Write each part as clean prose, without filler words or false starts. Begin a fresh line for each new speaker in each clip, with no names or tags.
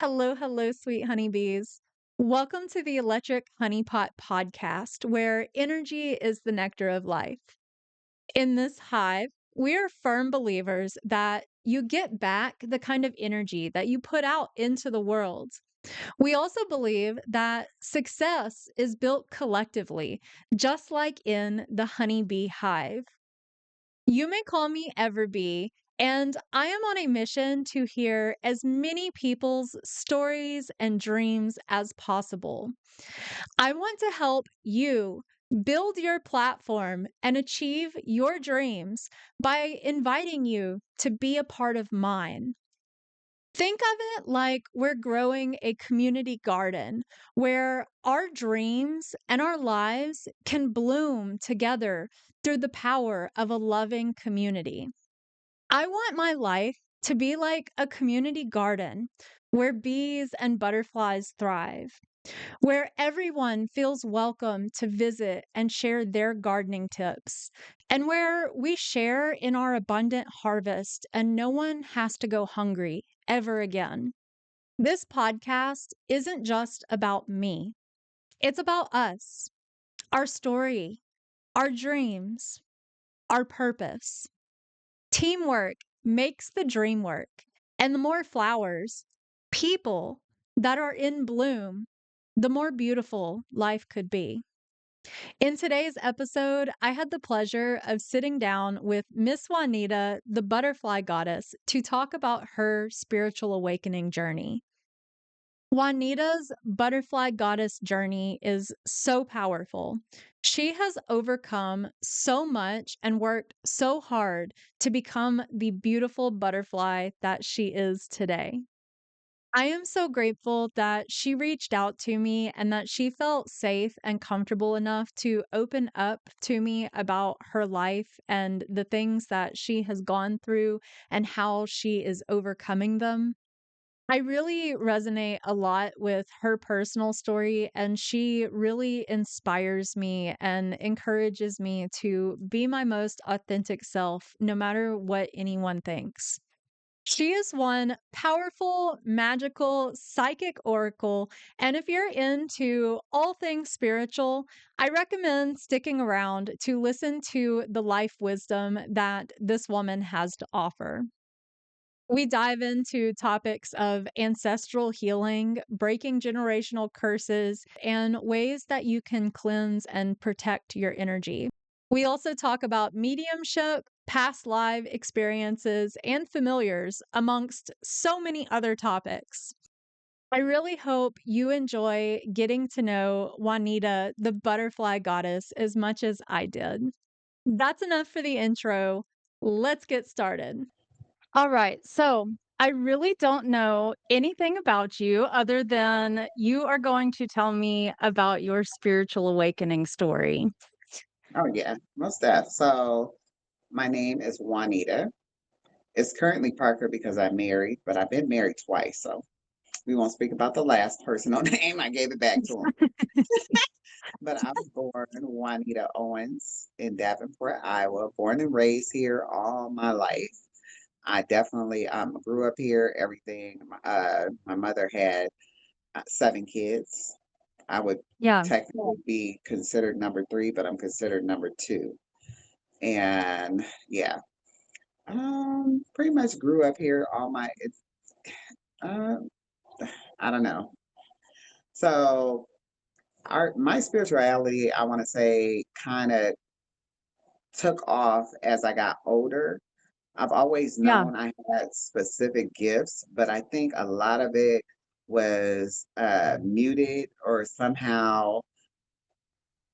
Hello, hello, sweet honeybees. Welcome to the Electric Honeypot podcast, where energy is the nectar of life. In this hive, we are firm believers that you get back the kind of energy that you put out into the world. We also believe that success is built collectively, just like in the honeybee hive. You may call me Everbee, and I am on a mission to hear as many people's stories and dreams as possible. I want to help you build your platform and achieve your dreams by inviting you to be a part of mine. Think of it like we're growing a community garden where our dreams and our lives can bloom together through the power of a loving community. I want my life to be like a community garden where bees and butterflies thrive, where everyone feels welcome to visit and share their gardening tips, and where we share in our abundant harvest and no one has to go hungry ever again. This podcast isn't just about me, it's about us, our story, our dreams, our purpose. Teamwork makes the dream work, and the more flowers, people that are in bloom, the more beautiful life could be. In today's episode, I had the pleasure of sitting down with Miss Juanita, the Butterfly Goddess, to talk about her spiritual awakening journey. Juanita's Butterfly Goddess journey is so powerful. She has overcome so much and worked so hard to become the beautiful butterfly that she is today. I am so grateful that she reached out to me and that she felt safe and comfortable enough to open up to me about her life and the things that she has gone through and how she is overcoming them. I really resonate a lot with her personal story, and she really inspires me and encourages me to be my most authentic self, no matter what anyone thinks. She is one powerful, magical, psychic oracle. And if you're into all things spiritual, I recommend sticking around to listen to the life wisdom that this woman has to offer. We dive into topics of ancestral healing, breaking generational curses, and ways that you can cleanse and protect your energy. We also talk about mediumship, past live experiences, and familiars, amongst so many other topics. I really hope you enjoy getting to know Juanita, the butterfly goddess, as much as I did. That's enough for the intro. Let's get started. All right. So I really don't know anything about you other than you are going to tell me about your spiritual awakening story.
Oh yeah, most def. So my name is Juanita. It's currently Parker because I'm married, but I've been married twice, so we won't speak about the last personal name. I gave it back to him. But I was born Juanita Owens in Davenport, Iowa. Born and raised here all my life. I definitely grew up here. Everything. My mother had 7 kids. I would
Yeah.
technically be considered number 3, but I'm considered number 2. And yeah, pretty much grew up here all my it's uh I don't know. So our my spirituality, I want to say, kind of took off as I got older. I've always
Yeah.
known I had specific gifts, but I think a lot of it was muted or somehow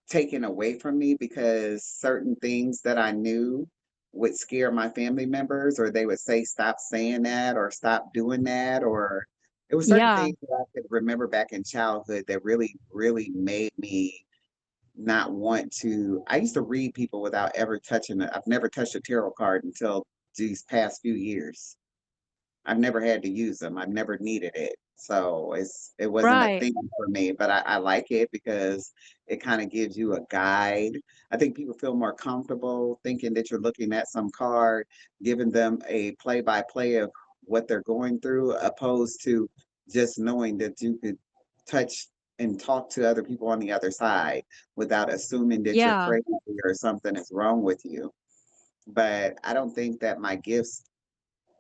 taken away from me because certain things that I knew would scare my family members, or they would say, stop saying that, or stop doing that, or it was certain
Yeah.
things that I could remember back in childhood that really, really made me not want to. I used to read people without ever touching it. I've never touched a tarot card until these past few years. I've never had to use them. I've never needed it. So it wasn't a
Right.
thing for me, but I like it because it kind of gives you a guide. I think people feel more comfortable thinking that you're looking at some card, giving them a play by play of what they're going through, opposed to just knowing that you could touch and talk to other people on the other side without assuming that you're
Yeah.
crazy or something is wrong with you. But I don't think that my gifts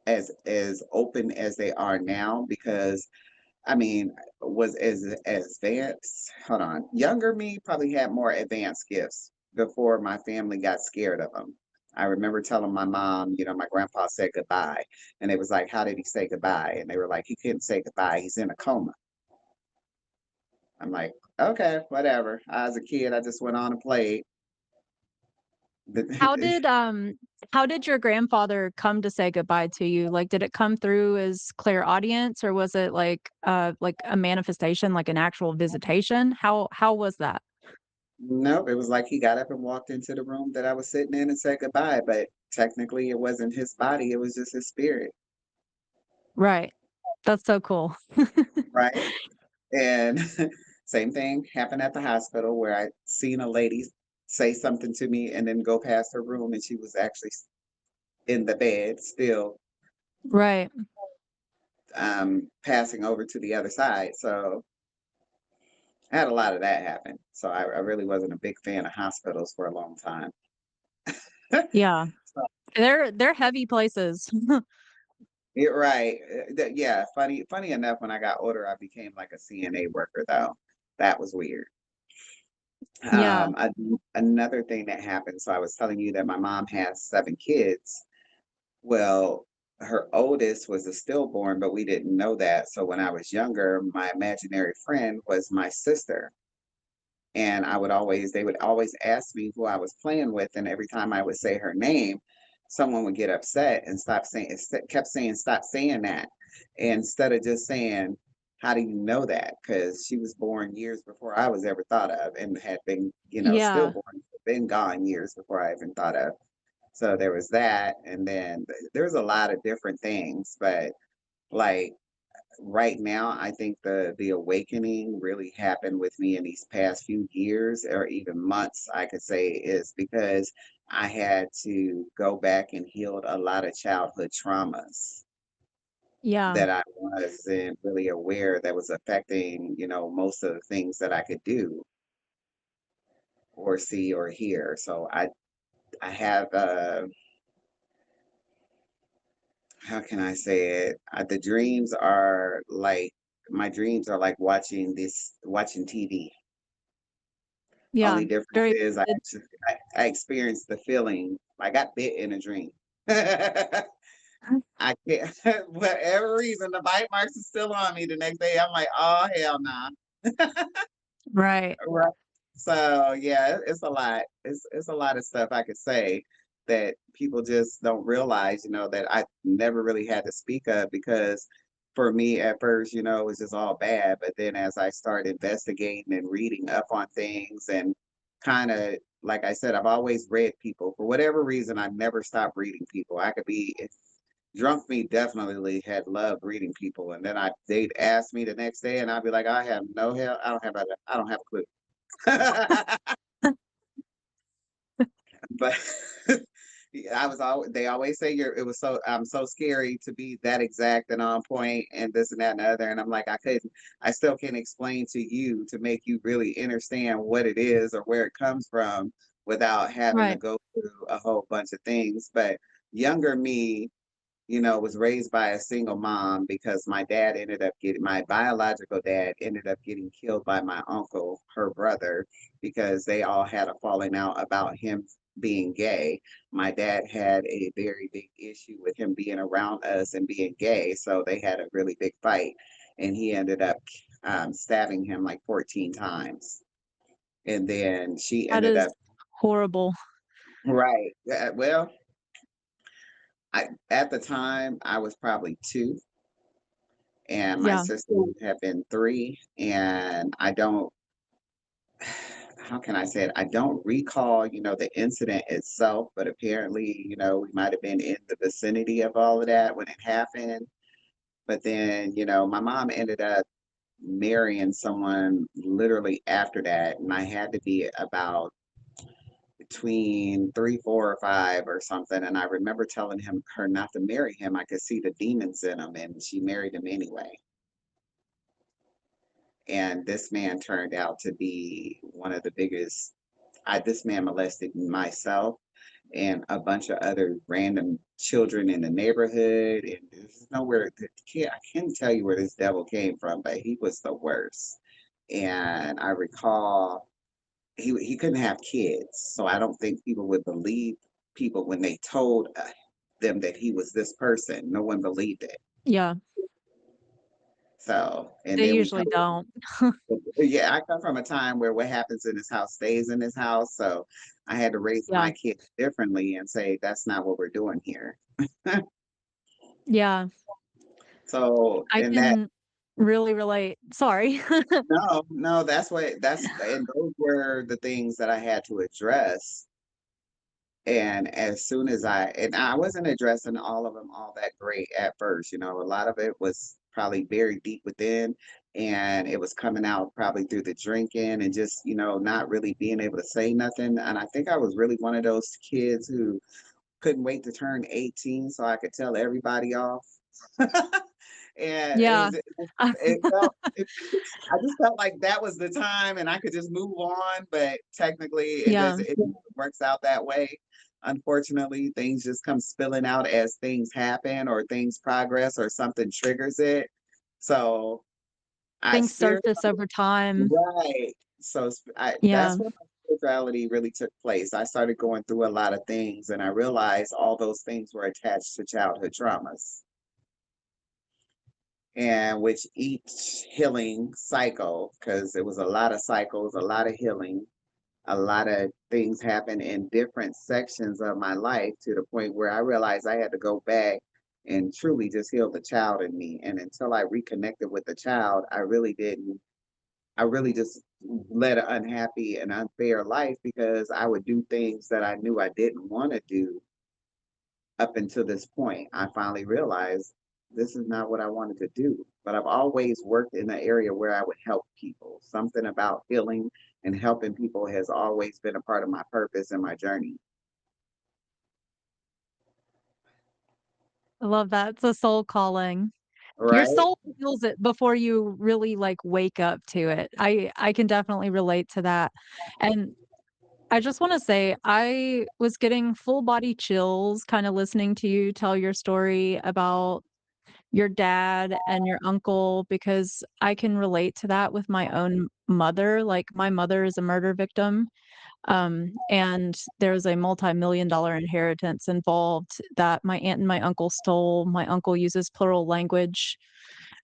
as open as they are now, because I mean, was as advanced. Hold on, younger me probably had more advanced gifts before my family got scared of them. I remember telling my mom, my grandpa said goodbye, and it was like, "How did he say goodbye?" And they were like, "He couldn't say goodbye. He's in a coma." I'm like, "Okay, whatever." As a kid, I just went on and played.
How did, um how did your grandfather come to say goodbye to you? Like, did it come through as clairaudience, or was it like a manifestation, like an actual visitation? How was that?
Nope, it was like he got up and walked into the room that I was sitting in and said goodbye. But technically, it wasn't his body; it was just his spirit,
Right. That's so cool.
right? And same thing happened at the hospital where I seen a lady say something to me and then go past her room, and she was actually in the bed still,
Right.
passing over to the other side. So I had a lot of that happen. So I really wasn't a big fan of hospitals for a long time.
Yeah.
So,
They're heavy places.
you're right. Yeah, funny enough, when I got older, I became like a CNA worker though. That was weird.
Yeah.
Another thing that happened. So I was telling you that my mom has 7 kids. Well, her oldest was a stillborn, but we didn't know that. So when I was younger, my imaginary friend was my sister. And they would always ask me who I was playing with. And every time I would say her name, someone would get upset and kept saying, stop saying that. Instead of just saying, how do you know that? Because she was born years before I was ever thought of and had been,
Yeah.
stillborn, been gone years before I even thought of. So there was that. And then there's a lot of different things, but like right now, I think the awakening really happened with me in these past few years or even months, I could say, is because I had to go back and heal a lot of childhood traumas
Yeah.
that I wasn't really aware that was affecting, most of the things that I could do or see or hear. So I have how can I say it? The dreams are like my dreams are like watching TV.
Yeah.
Only difference
Very
is
good.
I experienced the feeling. I got bit in a dream. I can't whatever reason the bite marks are still on me the next day. I'm like, oh hell nah.
Right.
Right. So yeah, it's a lot. It's a lot of stuff I could say that people just don't realize, that I never really had to speak of because for me at first, it was just all bad. But then as I started investigating and reading up on things and kind of like I said, I've always read people. For whatever reason, I never stopped reading people. I could be drunk me definitely had loved reading people. And then they'd ask me the next day and I'd be like, I have no hell, I don't have a clue. But yeah, they always say it was I'm so scary to be that exact and on point and this and that and the other. And I'm like, I still can't explain to you to make you really understand what it is or where it comes from without having to
Right.
go through a whole bunch of things. But younger me, was raised by a single mom because my biological dad ended up getting killed by my uncle, her brother, because they all had a falling out about him being gay. My dad had a very big issue with him being around us and being gay. So they had a really big fight. And he ended up stabbing him like 14 times. And then she
That
ended
is
up,
horrible.
right. Well, at the time, I was probably 2 and my
Yeah.
sister had been 3, and I don't how can I say it? I don't recall, the incident itself, but apparently, we might have been in the vicinity of all of that when it happened. But then, you know, my mom ended up marrying someone literally after that, and I had to be about between 3, 4, or 5 or something. And I remember telling her not to marry him. I could see the demons in him, and she married him anyway. And this man turned out to be one of the biggest. This man molested myself and a bunch of other random children in the neighborhood. And there's nowhere I can't tell you where this devil came from, but he was the worst. And I recall he couldn't have kids, so I don't think people would believe people when they told them that he was this person. No one believed it.
Yeah,
So, and
they
then we
usually
come,
don't.
yeah, I come from a time where what happens in this house stays in this house. So I had to raise
Yeah,
my kids differently and say, that's not what we're doing here.
yeah,
So,
I
and that,
can really relate. Sorry.
no, and those were the things that I had to address. And as soon as and I wasn't addressing all of them all that great at first, you know, a lot of it was probably very deep within, and it was coming out probably through the drinking and just, you know, not really being able to say nothing. And I think I was really one of those kids who couldn't wait to turn 18 so I could tell everybody off. And
Yeah.
I just felt like that was the time and I could just move on, but technically
Yeah.
it works out that way. Unfortunately, things just come spilling out as things happen or things progress or something triggers it. So I
Things
spirit
surface over time.
right. So
Yeah.
that's when my spirituality really took place. I started going through a lot of things and I realized all those things were attached to childhood traumas. And which each healing cycle, because it was a lot of cycles, a lot of healing, a lot of things happened in different sections of my life to the point where I realized I had to go back and truly just heal the child in me. And until I reconnected with the child, I really didn't. I really just led an unhappy and unfair life because I would do things that I knew I didn't want to do up until this point. I finally realized this is not what I wanted to do. But I've always worked in an area where I would help people. Something about healing and helping people has always been a part of my purpose and my journey.
I love that. It's a soul calling. Your
Right?
soul feels it before you really, like, wake up to it. I can definitely relate to that, and I just wanna say I was getting full body chills kinda listening to you tell your story about your dad and your uncle because I can relate to that with my own mother. Like, my mother is a murder victim, and there's a multi-million dollar inheritance involved that my aunt and my uncle stole. My uncle uses plural language.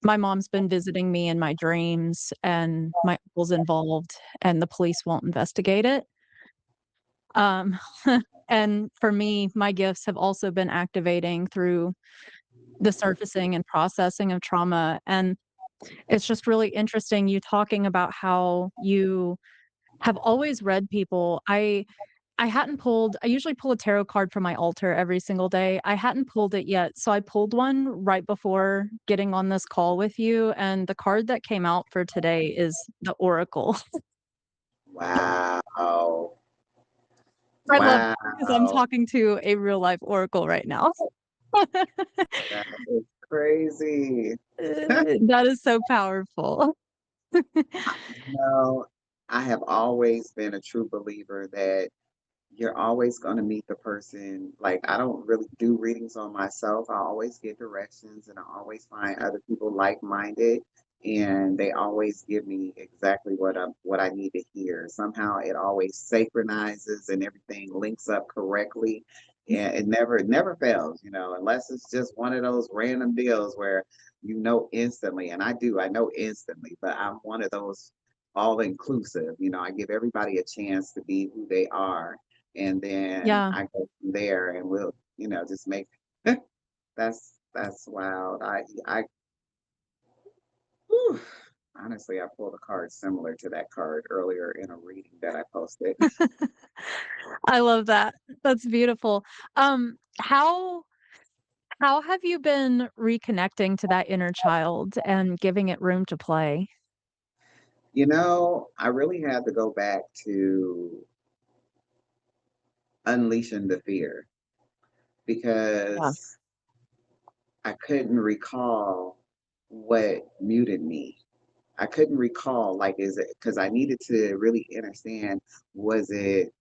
My mom's been visiting me in my dreams, and my uncle's involved, and the police won't investigate it. Um, and for me, my gifts have also been activating through the surfacing and processing of trauma, and it's just really interesting you talking about how you have always read people. I hadn't pulled I usually pull a tarot card from my altar every single day. I hadn't pulled it yet, so I pulled one right before getting on this call with you, and the card that came out for today is the Oracle.
Wow.
I love
Wow.
because I'm talking to a real life oracle right now.
That is crazy.
That is so powerful.
No, I have always been a true believer that you're always going to meet the person. Like, I don't really do readings on myself. I always get directions and I always find other people like-minded and they always give me exactly what I need to hear. Somehow it always synchronizes and everything links up correctly. And it never fails, you know, unless it's just one of those random deals where you know instantly. And I know instantly, but I'm one of those all inclusive. You know, I give everybody a chance to be who they are and then
Yeah.
I go from there and we'll, you know, just make that's wild. Whew, honestly, I pulled a card similar to that card earlier in a reading that I posted.
I love that. That's beautiful. How How have you been reconnecting to that inner child and giving it room to play?
I really had to go back to unleashing the fear
Yeah.
because I couldn't recall what muted me. I couldn't recall, like, is it because I needed to really understand, was it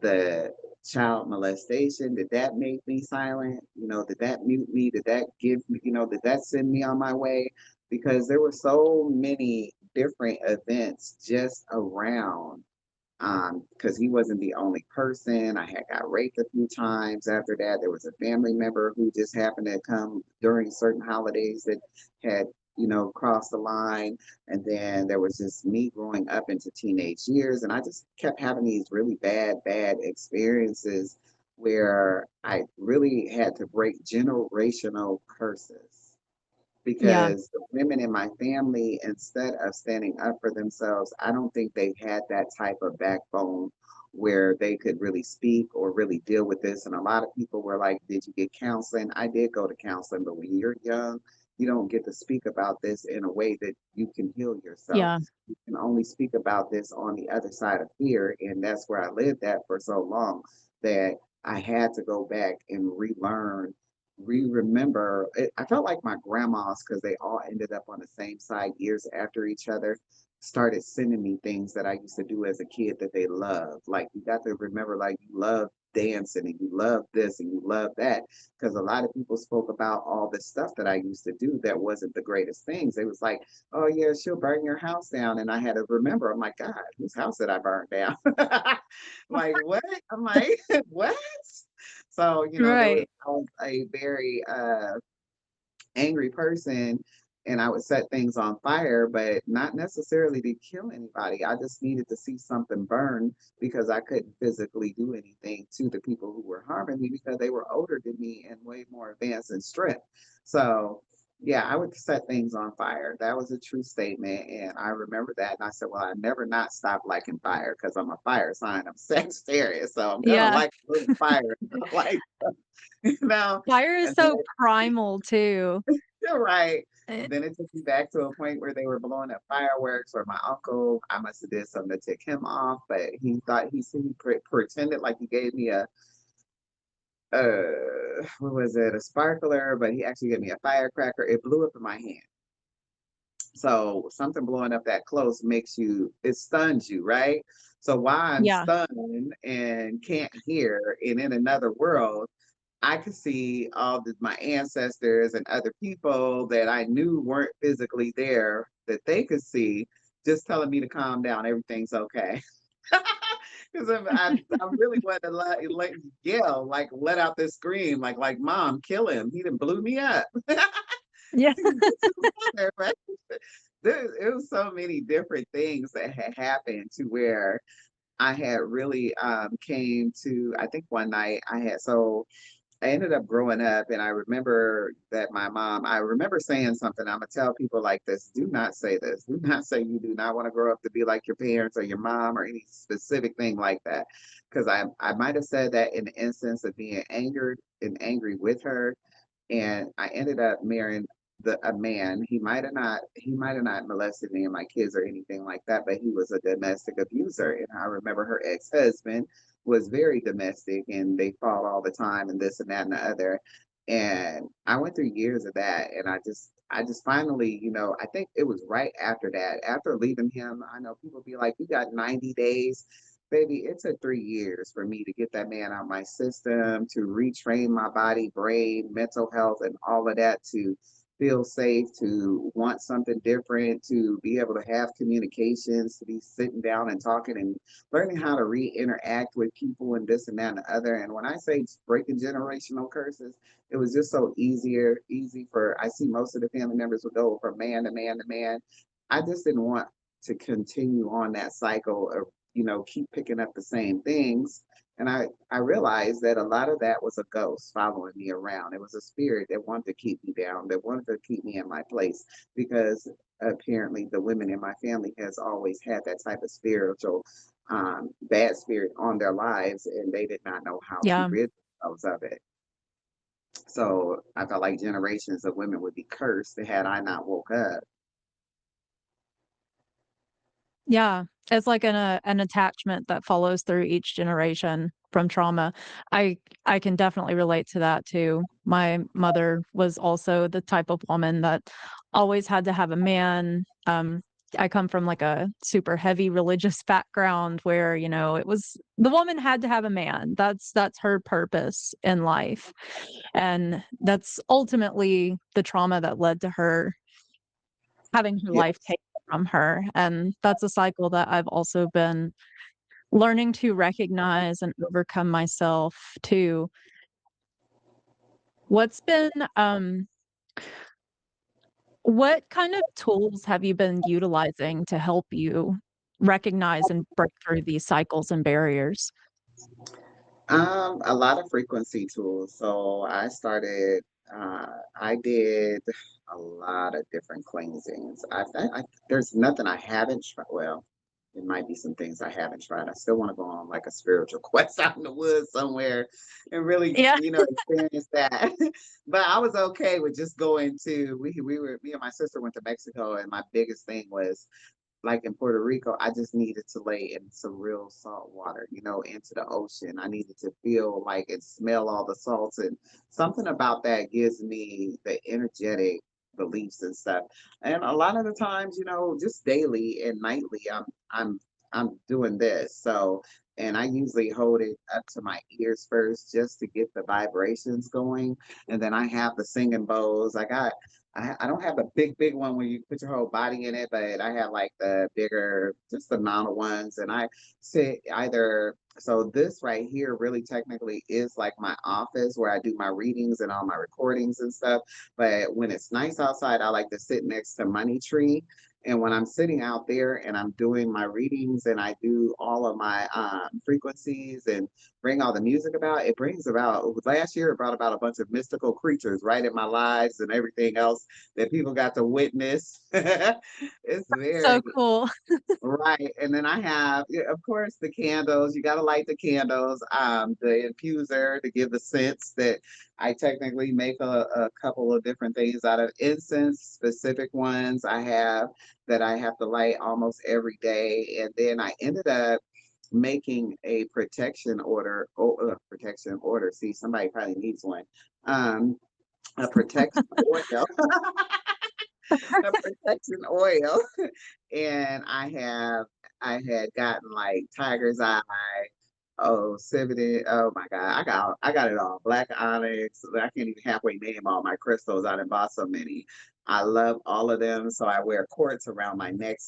the child molestation? Did that make me silent? Did that mute me? Did that give me, did that send me on my way? Because there were so many different events just around, because he wasn't the only person. I had got raped a few times after that. There was a family member who just happened to come during certain holidays that had, crossed the line. And then there was just me growing up into teenage years. And I just kept having these really bad experiences where I really had to break generational curses
Yeah.
because the women in my family, instead of standing up for themselves, I don't think they had that type of backbone where they could really speak or really deal with this. And a lot of people were like, did you get counseling? I did go to counseling, but when you're young, you don't get to speak about this in a way that you can heal yourself.
Yeah.
You can only speak about this on the other side of fear. And that's where I lived at for so long that I had to go back and relearn, remember. I felt like my grandmas, because they all ended up on the same side years after each other, started sending me things that I used to do as a kid that they loved. Like, you got to remember, like, you love dancing and you love this and you love that. Because a lot of people spoke about all the stuff that I used to do that wasn't the greatest things. It was like, oh yeah, she'll burn your house down. And I had to remember, I'm like, God, whose house did I burn down? Like, what? I'm like, what? So,
Right.
I was a very angry person, and I would set things on fire, but not necessarily to kill anybody. I just needed to see something burn because I couldn't physically do anything to the people who were harming me because they were older than me and way more advanced in strength. So, yeah, I would set things on fire. That was a true statement. And I remember that. And I said, well, I never not stop liking fire because I'm a fire sign. I'm Sagittarius. So I'm going to
Yeah.
like a little fire. Like, you know,
Fire is
and then
so primal too.
you're right.
Eh,
Then it took me back to a point where they were blowing up fireworks, or my uncle, I must have did something to tick him off, but he thought pretended like he gave me a what was it, a sparkler, but he actually gave me a firecracker. It blew up in my hand. So something blowing up that close it stuns you, right? So while I'm
Yeah.
stunned and can't hear and in another world, I could see my ancestors and other people that I knew weren't physically there that they could see, just telling me to calm down. Everything's okay. Because I really wanted to yell, like let out this scream, like Mom, kill him. He done blew me up.
Yeah.
Get some water, right? It was so many different things that had happened to where I had really came to. I think one night I ended up growing up, and I remember that I remember saying something. I'm gonna tell people like this: do not say this. Do not say you do not want to grow up to be like your parents or your mom or any specific thing like that. Because I might have said that in the instance of being angered and angry with her, and I ended up marrying a man. He might have not molested me and my kids or anything like that, but he was a domestic abuser. And I remember her ex-husband was very domestic and they fought all the time and this and that and the other. And I went through years of that, and I just finally, I think it was right after that, after leaving him. I know people be like, you got 90 days. Baby, it took 3 years for me to get that man out of my system, to retrain my body, brain, mental health, and all of that, to feel safe, to want something different, to be able to have communications, to be sitting down and talking and learning how to re-interact with people and this and that and the other. And when I say breaking generational curses, it was just so easy for, I see most of the family members would go from man to man to man. I just didn't want to continue on that cycle of, keep picking up the same things. And I realized that a lot of that was a ghost following me around. It was a spirit that wanted to keep me down, that wanted to keep me in my place, because apparently the women in my family has always had that type of spiritual bad spirit on their lives, and they did not know how to
Yeah.
rid themselves of it. So I felt like generations of women would be cursed had I not woke up.
Yeah, it's like an attachment that follows through each generation from trauma. I I can definitely relate to that too. My mother was also the type of woman that always had to have a man. I come from like a super heavy religious background where, it was the woman had to have a man. That's her purpose in life. And that's ultimately the trauma that led to her having her life
Yes.
taken from her, and that's a cycle that I've also been learning to recognize and overcome myself too. What's been, what kind of tools have you been utilizing to help you recognize and break through these cycles and barriers?
A lot of frequency tools. So I did a lot of different cleansings. There's nothing I haven't tried. Well, there might be some things I haven't tried. I still want to go on like a spiritual quest out in the woods somewhere and really,
Yeah.
experience that. But I was okay with just going to, me and my sister went to Mexico, and my biggest thing was like in Puerto Rico, I just needed to lay in some real salt water, into the ocean. I needed to feel like and smell all the salts, and something about that gives me the energetic beliefs and stuff. And a lot of the times, just daily and nightly, I'm doing this. So, and I usually hold it up to my ears first just to get the vibrations going. And then I have the singing bowls. I don't have a big one where you put your whole body in it, but I have like the bigger, just the amount of ones. And I sit either, so this right here really technically is like my office where I do my readings and all my recordings and stuff. But when it's nice outside, I like to sit next to Money Tree. And when I'm sitting out there and I'm doing my readings and I do all of my frequencies and bring all the music about, it brings about, last year it brought about a bunch of mystical creatures right in my lives and everything else that people got to witness. It's
So
very
cool.
right. And then I have, yeah, of course, the candles. You got to light the candles. The infuser to give the scents that I technically make a couple of different things out of incense, specific ones I have that I have to light almost every day. And then I ended up making a protection order. See, somebody probably needs one. A protection oil. A protection oil. And I had gotten like tiger's eye, oh civet, oh my god, I got it all. Black onyx. I can't even halfway name all my crystals. I done bought so many. I love all of them. So I wear quartz around my neck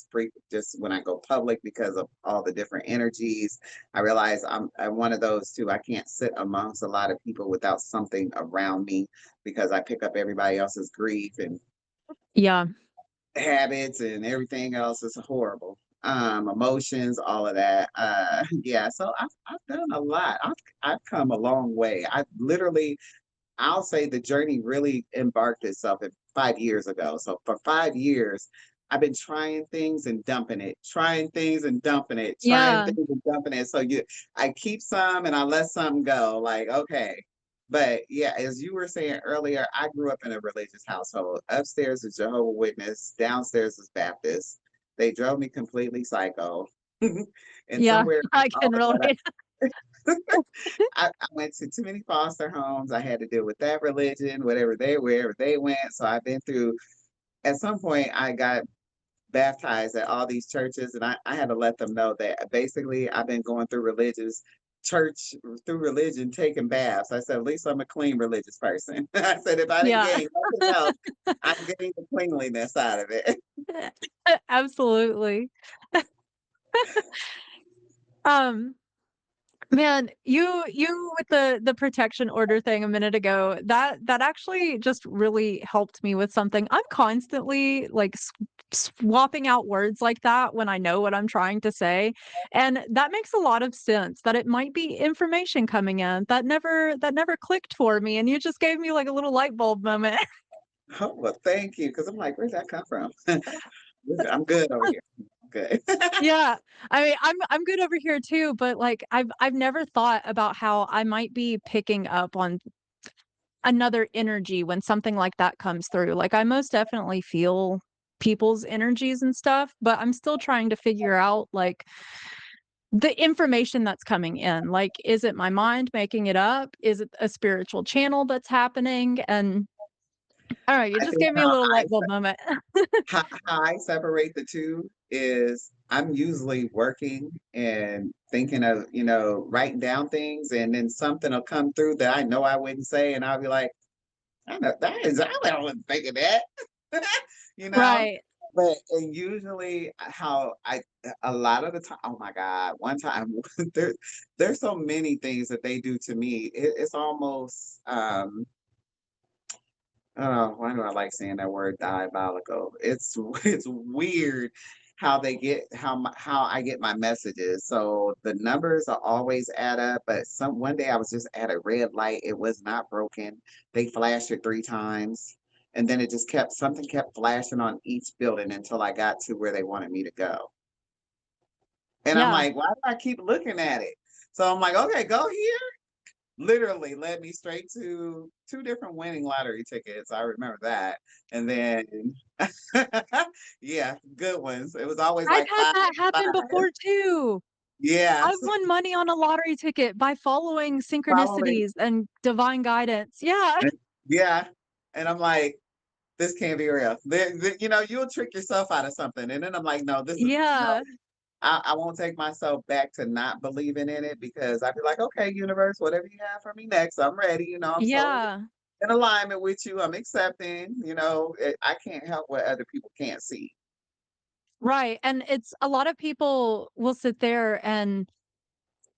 just when I go public because of all the different energies. I realize I'm one of those too. I can't sit amongst a lot of people without something around me because I pick up everybody else's grief and
Yeah.
habits and everything else is horrible. Emotions, all of that. Yeah, so I've done a lot. I've come a long way. I literally, I'll say the journey really embarked itself 5 years ago. So for 5 years, I've been trying things and dumping it, trying things and dumping it, trying
Yeah.
things and dumping it. So I keep some and I let some go. Like, okay. But yeah, as you were saying earlier, I grew up in a religious household. Upstairs is Jehovah Witness, downstairs is Baptist. They drove me completely psycho. And
Yeah.
somewhere in
I
all
can
of that,
relate.
I went to too many foster homes. I had to deal with that religion, wherever they went. So I've been through, at some point, I got baptized at all these churches, and I had to let them know that basically I've been going through church, through religion, taking baths. I said, at least I'm a clean religious person. I said, if I didn't
Yeah.
gain nothing else, I'm getting the cleanliness out of it.
Absolutely. Um Man, you with the protection order thing a minute ago, that actually just really helped me with something. I'm constantly like swapping out words like that when I know what I'm trying to say, and that makes a lot of sense that it might be information coming in that never clicked for me, and you just gave me like a little light bulb moment.
Oh, well, thank you. Because I'm like, where'd that come from? I'm good over here. I'm good.
Yeah. I mean, I'm good over here too, but like I've never thought about how I might be picking up on another energy when something like that comes through. Like, I most definitely feel people's energies and stuff, but I'm still trying to figure out, like, the information that's coming in. Like, is it my mind making it up? Is it a spiritual channel that's happening? And I don't know, you
I
just
think
gave me a little light bulb moment.
how I separate the two is I'm usually working and thinking of, writing down things, and then something will come through that I know I wouldn't say, and I'll be like, I know that is I wasn't thinking that. you know?
Right.
But and usually how I a lot of the time, oh my God, one time there there's so many things that they do to me. It's almost oh, why do I like saying that word diabolical? It's weird how they get how I get my messages. So the numbers are always add up, but some one day I was just at a red light. It was not broken. They flashed it 3 times, and then it just kept something kept flashing on each building until I got to where they wanted me to go. And I'm
Yeah.
like, why do I keep looking at it? So I'm like, okay, go here. Literally led me straight to 2 different winning lottery tickets, I remember that, and then yeah, good ones. It was always
I've
like
had
5,
that happen
5.
before too. I've
Yes,
won money on a lottery ticket by following
following
synchronicities and divine guidance. Yeah.
and yeah, and I'm like, "This can't be real." You'll trick yourself out of something, and then I'm like, "No, this is no."
Yeah.
I won't take myself back to not believing in it because I'd be like, "Okay, universe, whatever you have for me next, I'm ready." I'm totally
Yeah.
in alignment with you. I'm accepting. I can't help what other people can't see.
Right, and it's a lot of people will sit there and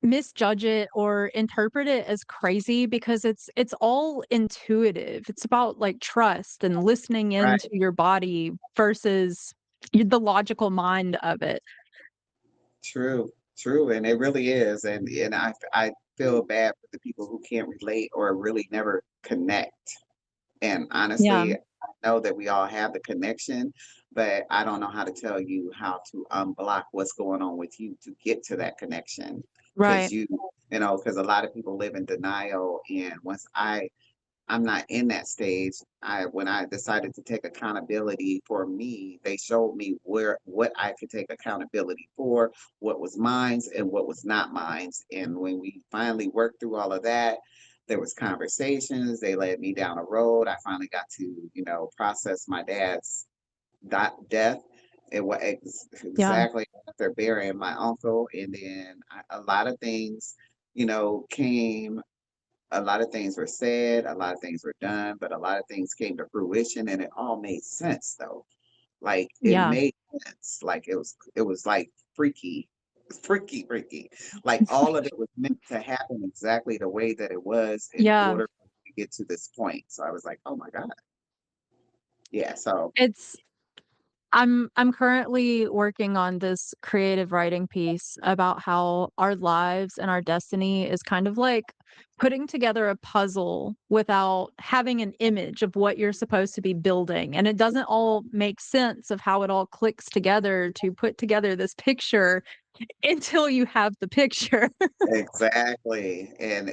misjudge it or interpret it as crazy because it's all intuitive. It's about, like, trust and listening
Right.
into your body versus the logical mind of it.
True. True. And it really is. And I feel bad for the people who can't relate or really never connect. And
Yeah,
honestly, I know that we all have the connection, but I don't know how to tell you how to unblock what's going on with you to get to that connection. Because
right.
because a lot of people live in denial. And once I'm not in that stage. When I decided to take accountability for me, they showed me what I could take accountability for, what was mine's and what was not mine's. And when we finally worked through all of that, there was conversations. They led me down a road. I finally got to, process my dad's death. It was
Yeah,
exactly after burying my uncle, and then a lot of things, came a lot of things were said, a lot of things were done, but a lot of things came to fruition and it all made sense though. Like it
yeah,
made sense. Like it was like freaky, freaky. Like all of it was meant to happen exactly the way that it was in
yeah.
order for me to get to this point. So I was like, oh my God. Yeah. So
It's I'm currently working on this creative writing piece about how our lives and our destiny is kind of like putting together a puzzle without having an image of what you're supposed to be building, and it doesn't all make sense of how it all clicks together to put together this picture until you have the picture.
exactly. And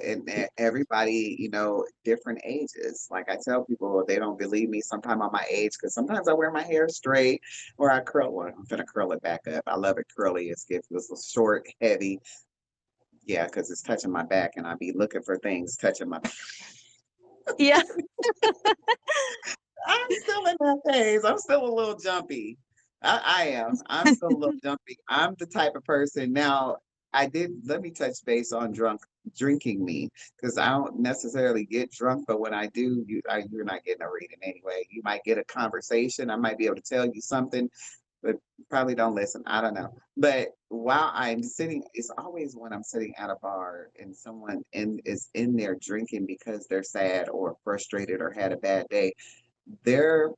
everybody, different ages. Like I tell people, they don't believe me sometimes on my age because sometimes I wear my hair straight or I curl. Well, I'm gonna curl it back up. I love it curly. It's short, heavy. Yeah, because it's touching my back, and I be looking for things touching my.
Yeah.
I'm still in that phase. I'm still a little jumpy. I am. I'm still a little jumpy. I'm the type of person now. I did. Let me touch base on drinking me because I don't necessarily get drunk, but when I do, you're not getting a reading anyway. You might get a conversation. I might be able to tell you something, but probably don't listen. I don't know. But while I'm sitting, it's always when I'm sitting at a bar and someone is in there drinking because they're sad or frustrated or had a bad day. Their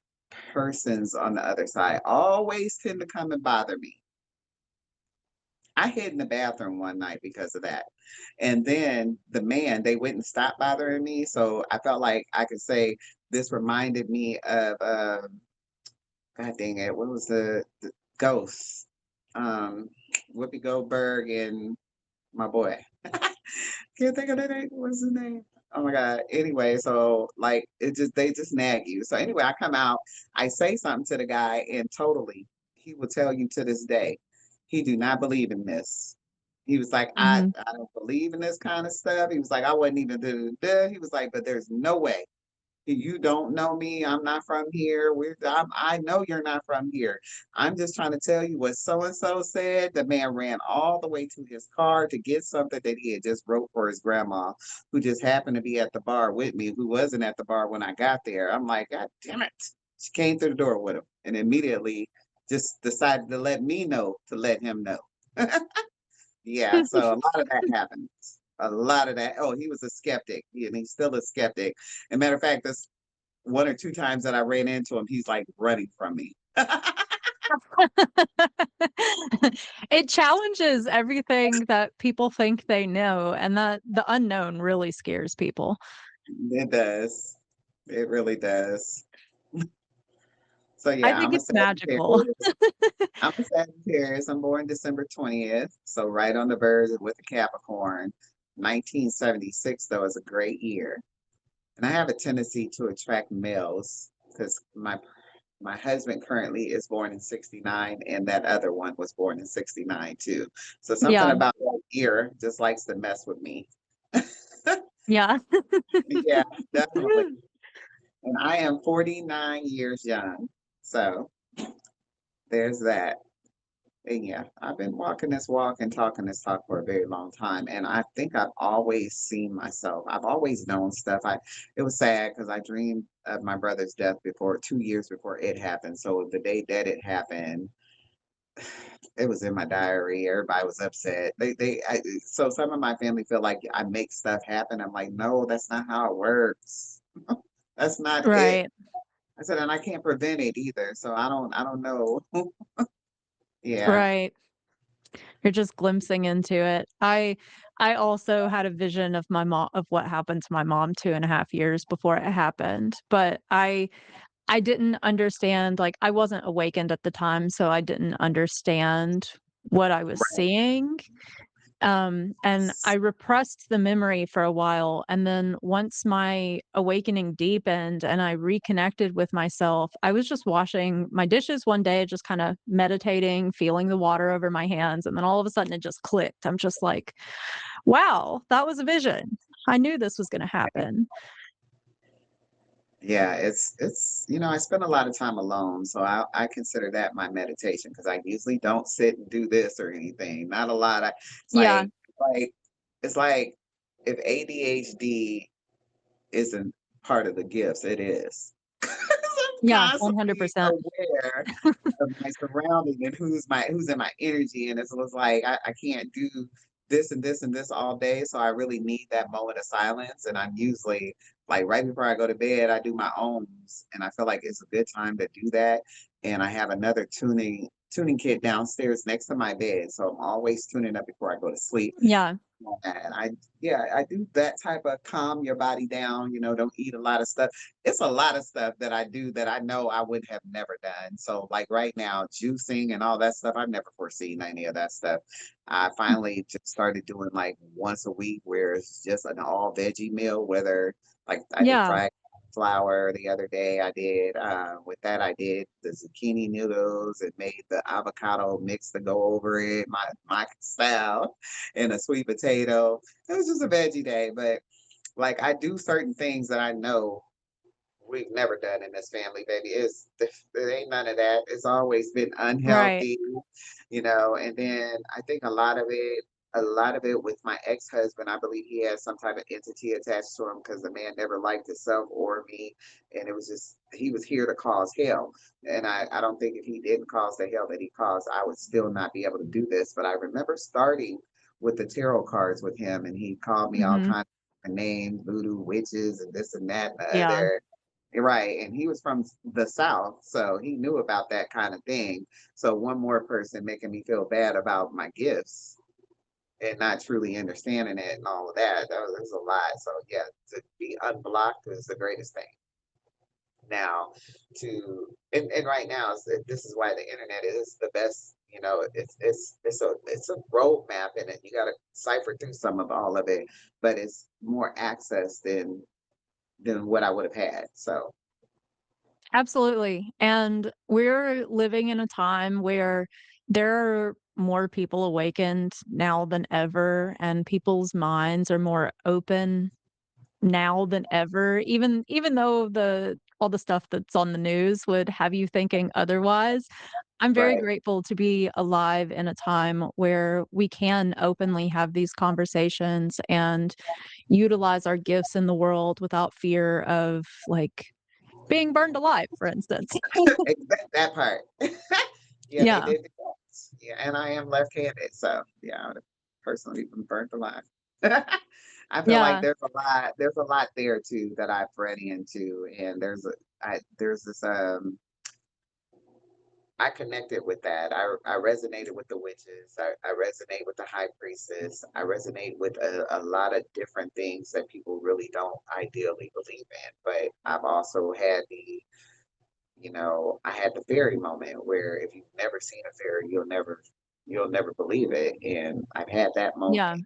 persons on the other side always tend to come and bother me. I hid in the bathroom one night because of that. And then they wouldn't stop bothering me. So I felt like I could say this reminded me of God dang it, what was the ghost? Um Whoopi Goldberg and my boy. Can't think of the name. What's his name? Oh my God. Anyway, so like it just they just nag you. So anyway, I come out, I say something to the guy, and totally he will tell you to this day, he do not believe in this. He was like,
Mhm.
I don't believe in this kind of stuff. He was like, I wasn't even da, da, da, da. He was like, but there's no way. You don't know me. I'm not from here. I know you're not from here. I'm just trying to tell you what so and so said. The man ran all the way to his car to get something that he had just wrote for his grandma, who just happened to be at the bar with me, who wasn't at the bar when I got there. I'm like, God damn it. She came through the door with him and immediately just decided to let me know to let him know. Yeah, so a lot of that happens. A lot of that. Oh, he was a skeptic, and he's still a skeptic. And matter of fact, this one or two times that I ran into him, he's like running from me.
It challenges everything that people think they know, and that the unknown really scares people.
It does. It really does. So
I
yeah,
think
I'm a
it's magical.
Sagittarius. I'm a Sagittarius. I'm born December 20th, so right on the verge with a Capricorn. 1976 though is a great year, and I have a tendency to attract males because my husband currently is born in 69, and that other one was born in 69 too. So something
Yeah,
about that year just likes to mess with me.
yeah.
Yeah, definitely. And I am 49 years young. So there's that. And yeah, I've been walking this walk and talking this talk for a very long time. And I think I've always seen myself. I've always known stuff. It was sad because I dreamed of my brother's death before 2 years before it happened. So the day that it happened, it was in my diary. Everybody was upset. So some of my family feel like I make stuff happen. I'm like, no, that's not how it works. That's not it.
Right,
I said, and I can't prevent it either. So I don't know. Yeah.
right. You're just glimpsing into it. I also had a vision of my mom of what happened to my mom 2.5 years before it happened, but I didn't understand, like, I wasn't awakened at the time, so I didn't understand what I was
Right.
seeing. And I repressed the memory for a while, and then once my awakening deepened and I reconnected with myself, I was just washing my dishes one day, just kinda meditating, feeling the water over my hands, and then all of a sudden it just clicked. I'm just like, "Wow, that was a vision. I knew this was gonna happen."
Yeah, I spend a lot of time alone, so I consider that my meditation because I usually don't sit and do this or anything. Not a lot. It's
Yeah,
like it's like if ADHD isn't part of the gifts, it is. I'm
yeah,
constantly
100%.
aware of my surrounding and who's in my energy. And it's like I can't do this and this and this all day. So I really need that moment of silence. And I'm usually like right before I go to bed, I do my ohms. And I feel like it's a good time to do that. And I have another tuning kit downstairs next to my bed. So I'm always tuning up before I go to sleep.
Yeah,
And I do that type of calm your body down, don't eat a lot of stuff. It's a lot of stuff that I do that I know I would have never done. So like right now, juicing and all that stuff, I've never foreseen any of that stuff. I finally just started doing like once a week where it's just an all veggie meal, whether like I did
yeah,
fried flour the other day. I did with that I did the zucchini noodles and made the avocado mix to go over it, my style and a sweet potato. It was just a veggie day, but like I do certain things that I know we've never done in this family, baby. It ain't none of that. It's always been
right.
unhealthy, and then I think a lot of it with my ex-husband, I believe he has some type of entity attached to him because the man never liked himself or me. And it was just he was here to cause hell. And I don't think if he didn't cause the hell that he caused, I would still not be able to do this. But I remember starting with the tarot cards with him and he called me all
Mhm.
kinds of names, voodoo witches and this and that and the
Yeah,
other. Right, and he was from the South, so he knew about that kind of thing. So one more person making me feel bad about my gifts and not truly understanding it and all of that. That was a lot. So yeah, to be unblocked is the greatest thing. Now, and right now, this is why the internet is the best. It's a roadmap, and then you got to cipher through some of all of it, but it's more access than what I would have had. So
Absolutely. And we're living in a time where there are more people awakened now than ever, and people's minds are more open now than ever, even though the all the stuff that's on the news would have you thinking otherwise. I'm very
right.
grateful to be alive in a time where we can openly have these conversations and utilize our gifts in the world without fear of, like, being burned alive, for instance.
That part. Yeah, they
Yeah,
did the dance. Yeah, and I am left-handed, so yeah, I would have personally been burnt alive. I feel like
yeah,
there's a lot there too that I've read into, and there's this I connected with that. I resonated with the witches. I resonate with the high priestess. I resonate with a lot of different things that people really don't ideally believe in. But I've also had I had the fairy moment where if you've never seen a fairy, you'll never believe it. And I've had that moment.
yeah,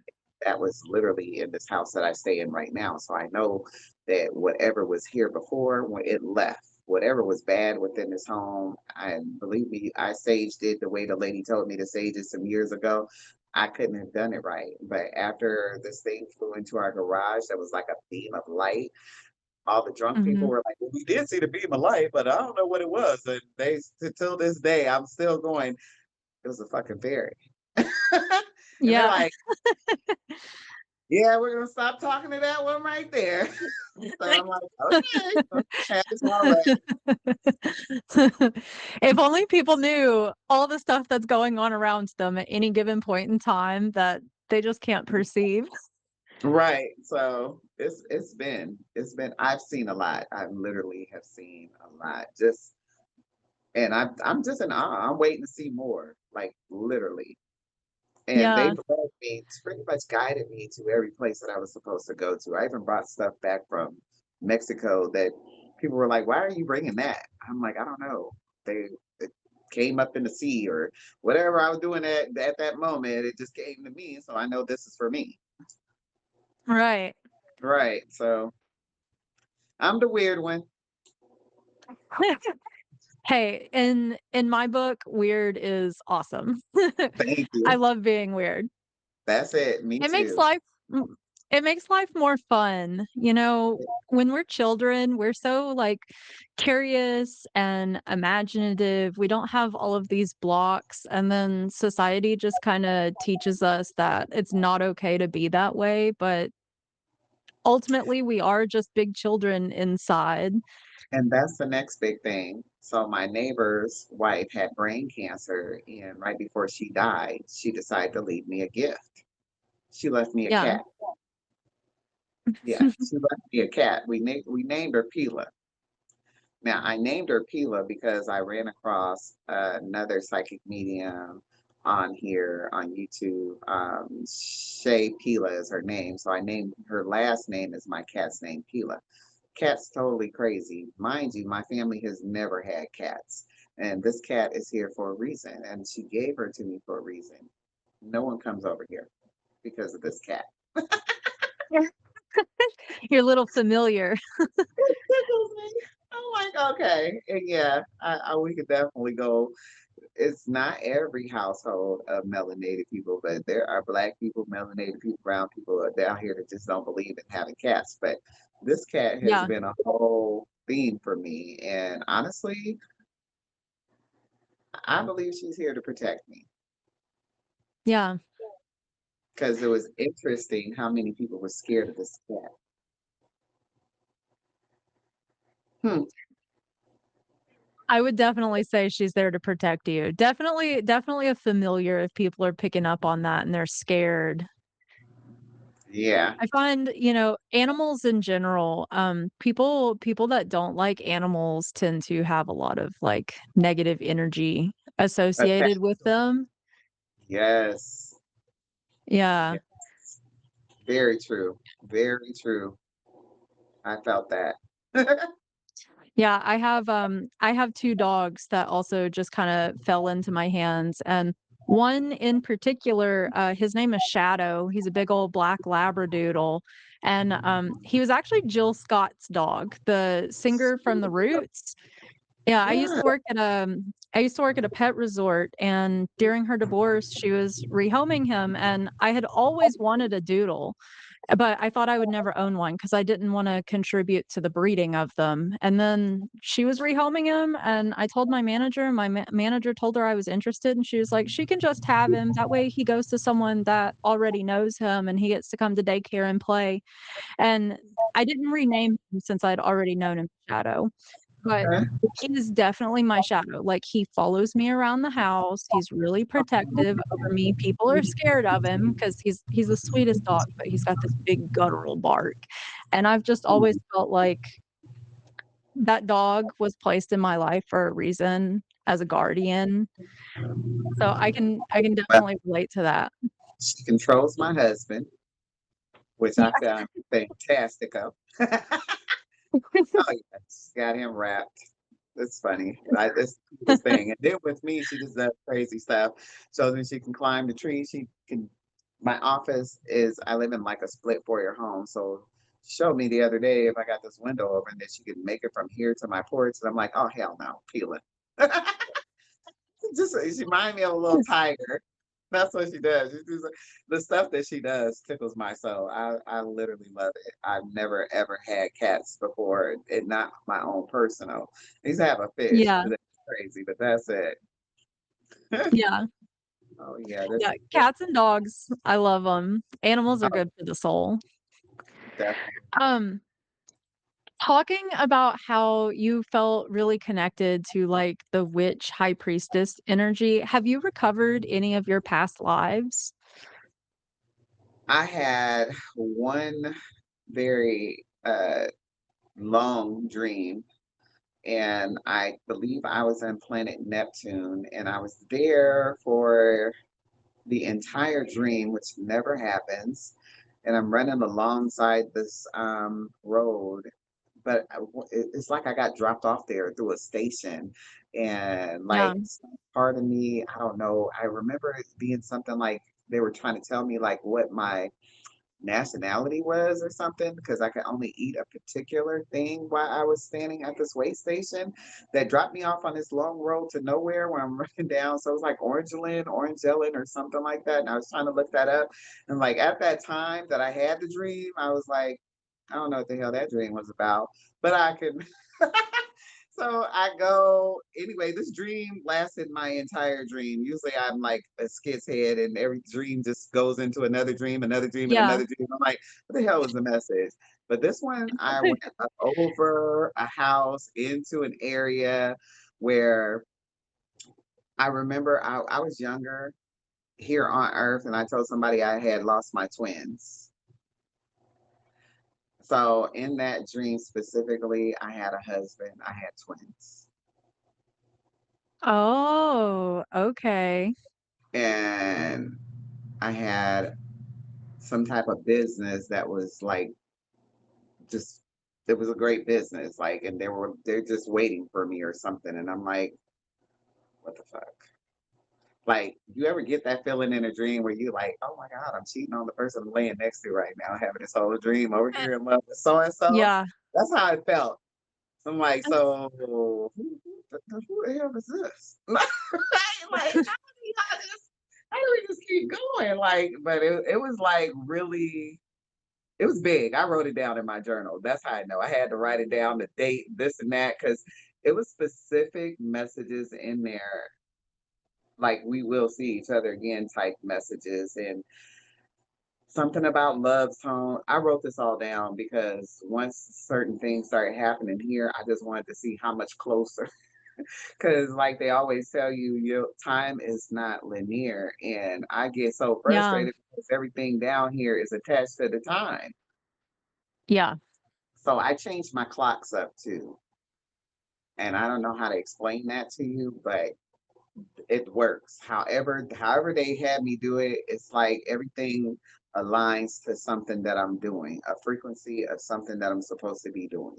That was literally in this house that I stay in right now. So I know that whatever was here before, when it left, whatever was bad within this home, and believe me, I saged it the way the lady told me to sage it some years ago. I couldn't have done it right. But after this thing flew into our garage, that was like a beam of light. All the drunk people
mhm,
were like, well, we did see the beam of light, but I don't know what it was. And till this day, I'm still going, it was a fucking fairy. And they're
yeah.
like, yeah, we're gonna stop talking to that one right there. So I'm like, okay, have it all right.
If only people knew all the stuff that's going on around them at any given point in time that they just can't perceive.
Right. So it's been I've seen a lot. I literally have seen a lot. I'm just in awe. I'm waiting to see more. Like literally. And
Yeah,
they've led me, pretty much guided me to every place that I was supposed to go to. I even brought stuff back from Mexico that people were like, "Why are you bringing that?" I'm like, "I don't know. It came up in the sea or whatever I was doing at that moment. It just came to me, so I know this is for me."
right.
Right. So I'm the weird one.
Hey, in my book, weird is awesome.
Thank
I
you.
love being weird.
That's it. Me
It makes
too.
life mm, it makes life more fun, you know, when we're children, we're so, like, curious and imaginative, we don't have all of these blocks, and then society just kinda teaches us that it's not okay to be that way, but ultimately, we are just big children inside.
And that's the next big thing. So my neighbor's wife had brain cancer, and right before she died, she decided to leave me a gift. She left me a
Yeah.
cat. Yeah, she left me a cat. We named her Pila. Now I named her Pila because I ran across another psychic medium on here on YouTube. Shay Pila is her name, so I named her last name is my cat's name, Pila. Cat's totally crazy. Mind you, my family has never had cats. And this cat is here for a reason. And she gave her to me for a reason. No one comes over here because of this cat.
Your little familiar.
It tickles me. I'm like, okay. And yeah, we could definitely go. It's not every household of melanated people, but there are black people, melanated people, brown people down here that just don't believe in having cats. But this cat has
Yeah,
been a whole theme for me. And honestly, I believe she's here to protect me.
yeah.
Because it was interesting how many people were scared of this cat. Hmm.
I would definitely say she's there to protect you. Definitely a familiar if people are picking up on that and they're scared.
Yeah,
I find, animals in general, people that don't like animals tend to have a lot of, like, negative energy associated with
attached.
them.
Yes.
Yeah.
Yes. Very true. Very true. I felt that.
Yeah, I have 2 dogs that also just kinda fell into my hands, and one in particular, his name is Shadow, he's a big old black Labradoodle, and, he was actually Jill Scott's dog, the singer from The Roots. Yeah,
Yeah.
I used to work at a pet resort, and during her divorce, she was rehoming him, and I had always wanted a doodle, but I thought I would never own one because I didn't wanna contribute to the breeding of them, and then she was rehoming him, and I told my manager, and my manager told her I was interested, and she was like, "She can just have him, that way he goes to someone that already knows him, and he gets to come to daycare and play," and I didn't rename him since I'd already known him as Shadow, but
Okay.
he is definitely my shadow, like, he follows me around the house, he's really protective over me, people are scared of him 'cause he's the sweetest dog, but he's got this big guttural bark, and I've just always felt like that dog was placed in my life for a reason as a guardian, so I can
Well,
definitely relate to that.
she controls my husband, which I found fantastic of. Oh, yeah, she's got him wrapped. It's funny. Like this thing. And then with me, she just does crazy stuff. So then she can climb the tree. She can. My office is. I live in like a split foyer home. So she showed me the other day if I got this window open that she could make it from here to my porch. And I'm like, oh hell no, peel it. Just she reminds me of a little tiger. That's what she does. The stuff that she does tickles my soul. I literally love it. I've never ever had cats before, and not my own personal. I used to have a fish,
Yeah,
but that's crazy. But that's it.
yeah,
Oh yeah, this
yeah,
is
cats and dogs, I love them. Animals are
oh,
good for the soul.
definitely.
Um Talking about how you felt really connected to, like, the witch high priestess energy, have you recovered any of your past lives?
I had one very long dream, and I believe I was on planet Neptune, and I was there for the entire dream, which never happens. And I'm running alongside this road, but it's like I got dropped off there through a station, and
Yeah,
like part of me, I don't know. I remember it being something like they were trying to tell me like what my nationality was or something because I could only eat a particular thing while I was standing at this way station that dropped me off on this long road to nowhere where I'm running down. So it was like Orange Ellen or something like that. And I was trying to look that up. And like at that time that I had the dream, I was like, I don't know what the hell that dream was about, but I could so I go anyway. This dream lasted my entire dream. Usually, I'm like a skit's head, and every dream just goes into another dream, and
yeah.
another dream. I'm like, what the hell was the message? But this one, I went over a house into an area where I remember I was younger here on Earth, and I told somebody I had lost my twins. So in that dream specifically, I had a husband, I had twins.
Oh, okay.
And I had some type of business that was like just it was a great business, like, and they're just waiting for me or something. And I'm like, what the fuck? Like, you ever get that feeling in a dream where you like, oh my God, I'm cheating on the person I'm laying next to right now, having this whole dream over
Eh,
here in love with so and so?
yeah.
That's how it felt. So I'm like, so who the hell is this? Like, how do we just keep going? Like, but it was like really, it was big. I wrote it down in my journal. That's how I know. I had to write it down, the date, this and that, because it was specific messages in there, like we will see each other again type messages and something about love tone. I wrote this all down because once certain things started happening here, I just wanted to see how much closer. Because, like they always tell you, your time is not linear. And I get so
Yeah,
frustrated because everything down here is attached to the time.
yeah,
So I changed my clocks up too. And I don't know how to explain that to you, but it works. However they had me do it, it's like everything aligns to something that I'm doing, a frequency of something that I'm supposed to be doing.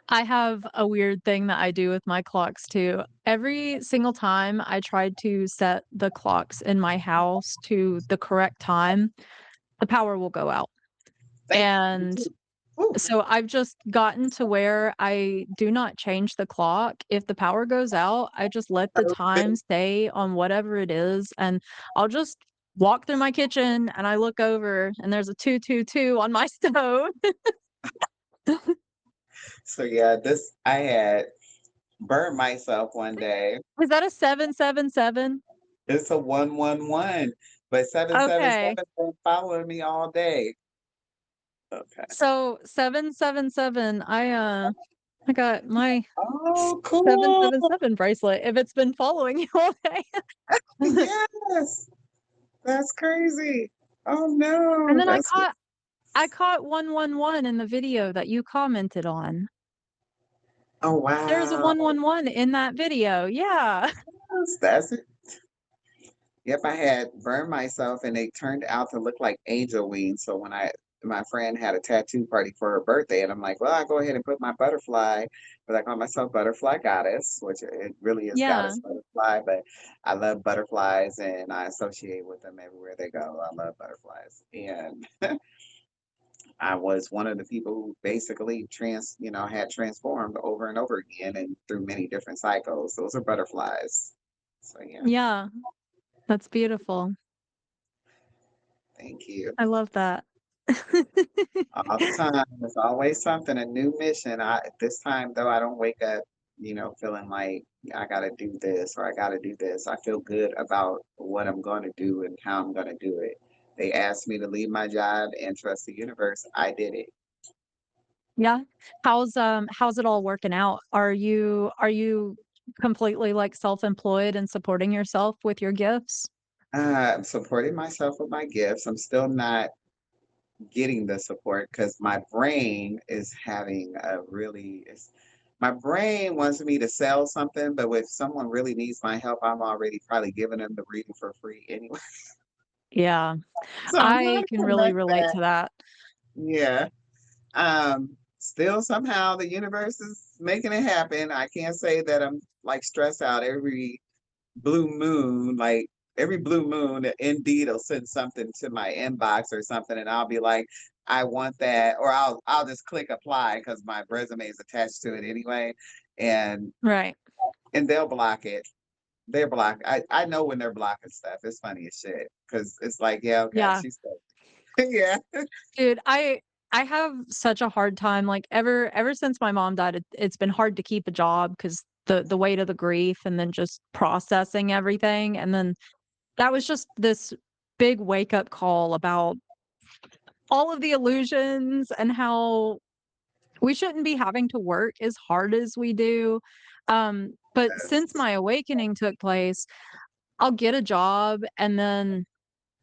I have a weird thing that I do with my clocks too. Every single time I try to set the clocks in my house to the correct time, the power will go out.
Thank you
And
too. Ooh,
so I've just gotten to where I do not change the clock. If the power goes out, I just let the
perfect.
time stay on whatever it is, and I'll just walk through my kitchen and I look over and there's a 222 on my stove.
So yeah, this I had burned myself one day.
Is that a 777?
It's a 111, but
Okay.
777 been following me all day. Okay.
So 777, I got my
Oh, cool.
777 bracelet if it's been following you all day.
Yes, that's crazy. Oh
And
no,
then
that's
I caught 111 in the video that you commented on.
oh
There's a
wow.
111 in that video. Yeah.
That's it. Yep, I had burned myself and they turned out to look like angel wings. So when my friend had a tattoo party for her birthday, and I'm like, well, I'll go ahead and put my butterfly, but I call myself Butterfly Goddess, which it really is
Yeah.
Goddess Butterfly, but I love butterflies and I associate with them everywhere they go. I love butterflies. And I was one of the people who basically had transformed over and over again and through many different cycles. Those are butterflies. So yeah,
Yeah. That's beautiful.
thank you.
I love that.
All the time. There's always something, a new mission. This time though, I don't wake up, feeling like I gotta do this or I gotta do this. I feel good about what I'm gonna do and how I'm gonna do it. They asked me to leave my job and trust the universe. I did it.
Yeah. How's it all working out? Are you completely, like, self-employed and supporting yourself with your gifts?
I'm supporting myself with my gifts. I'm still not getting the support because my brain is having a my brain wants me to sell something, but if someone really needs my help, I'm already probably giving them the reading for free anyway.
Yeah.
So I'm trying
I
to
can really
connect
relate
that.
to that.
Yeah. Still somehow the universe is making it happen. I can't say that I'm like stressed out blue moon, like every blue moon, Indeed will send something to my inbox or something, and I'll be like, I want that, or I'll just click apply because my resume is attached to it anyway, and
Right.
they'll block it. They're block. I know when they're blocking stuff. It's funny as shit because it's like, yeah, okay,
Yeah.
she's good. Yeah.
Dude, I have such a hard time, like, ever since my mom died, it's been hard to keep a job because the weight of the grief and then just processing everything, and then that was just this big wake-up call about all of the illusions and how we shouldn't be having to work as hard as we do. But since my awakening took place, I'll get a job and then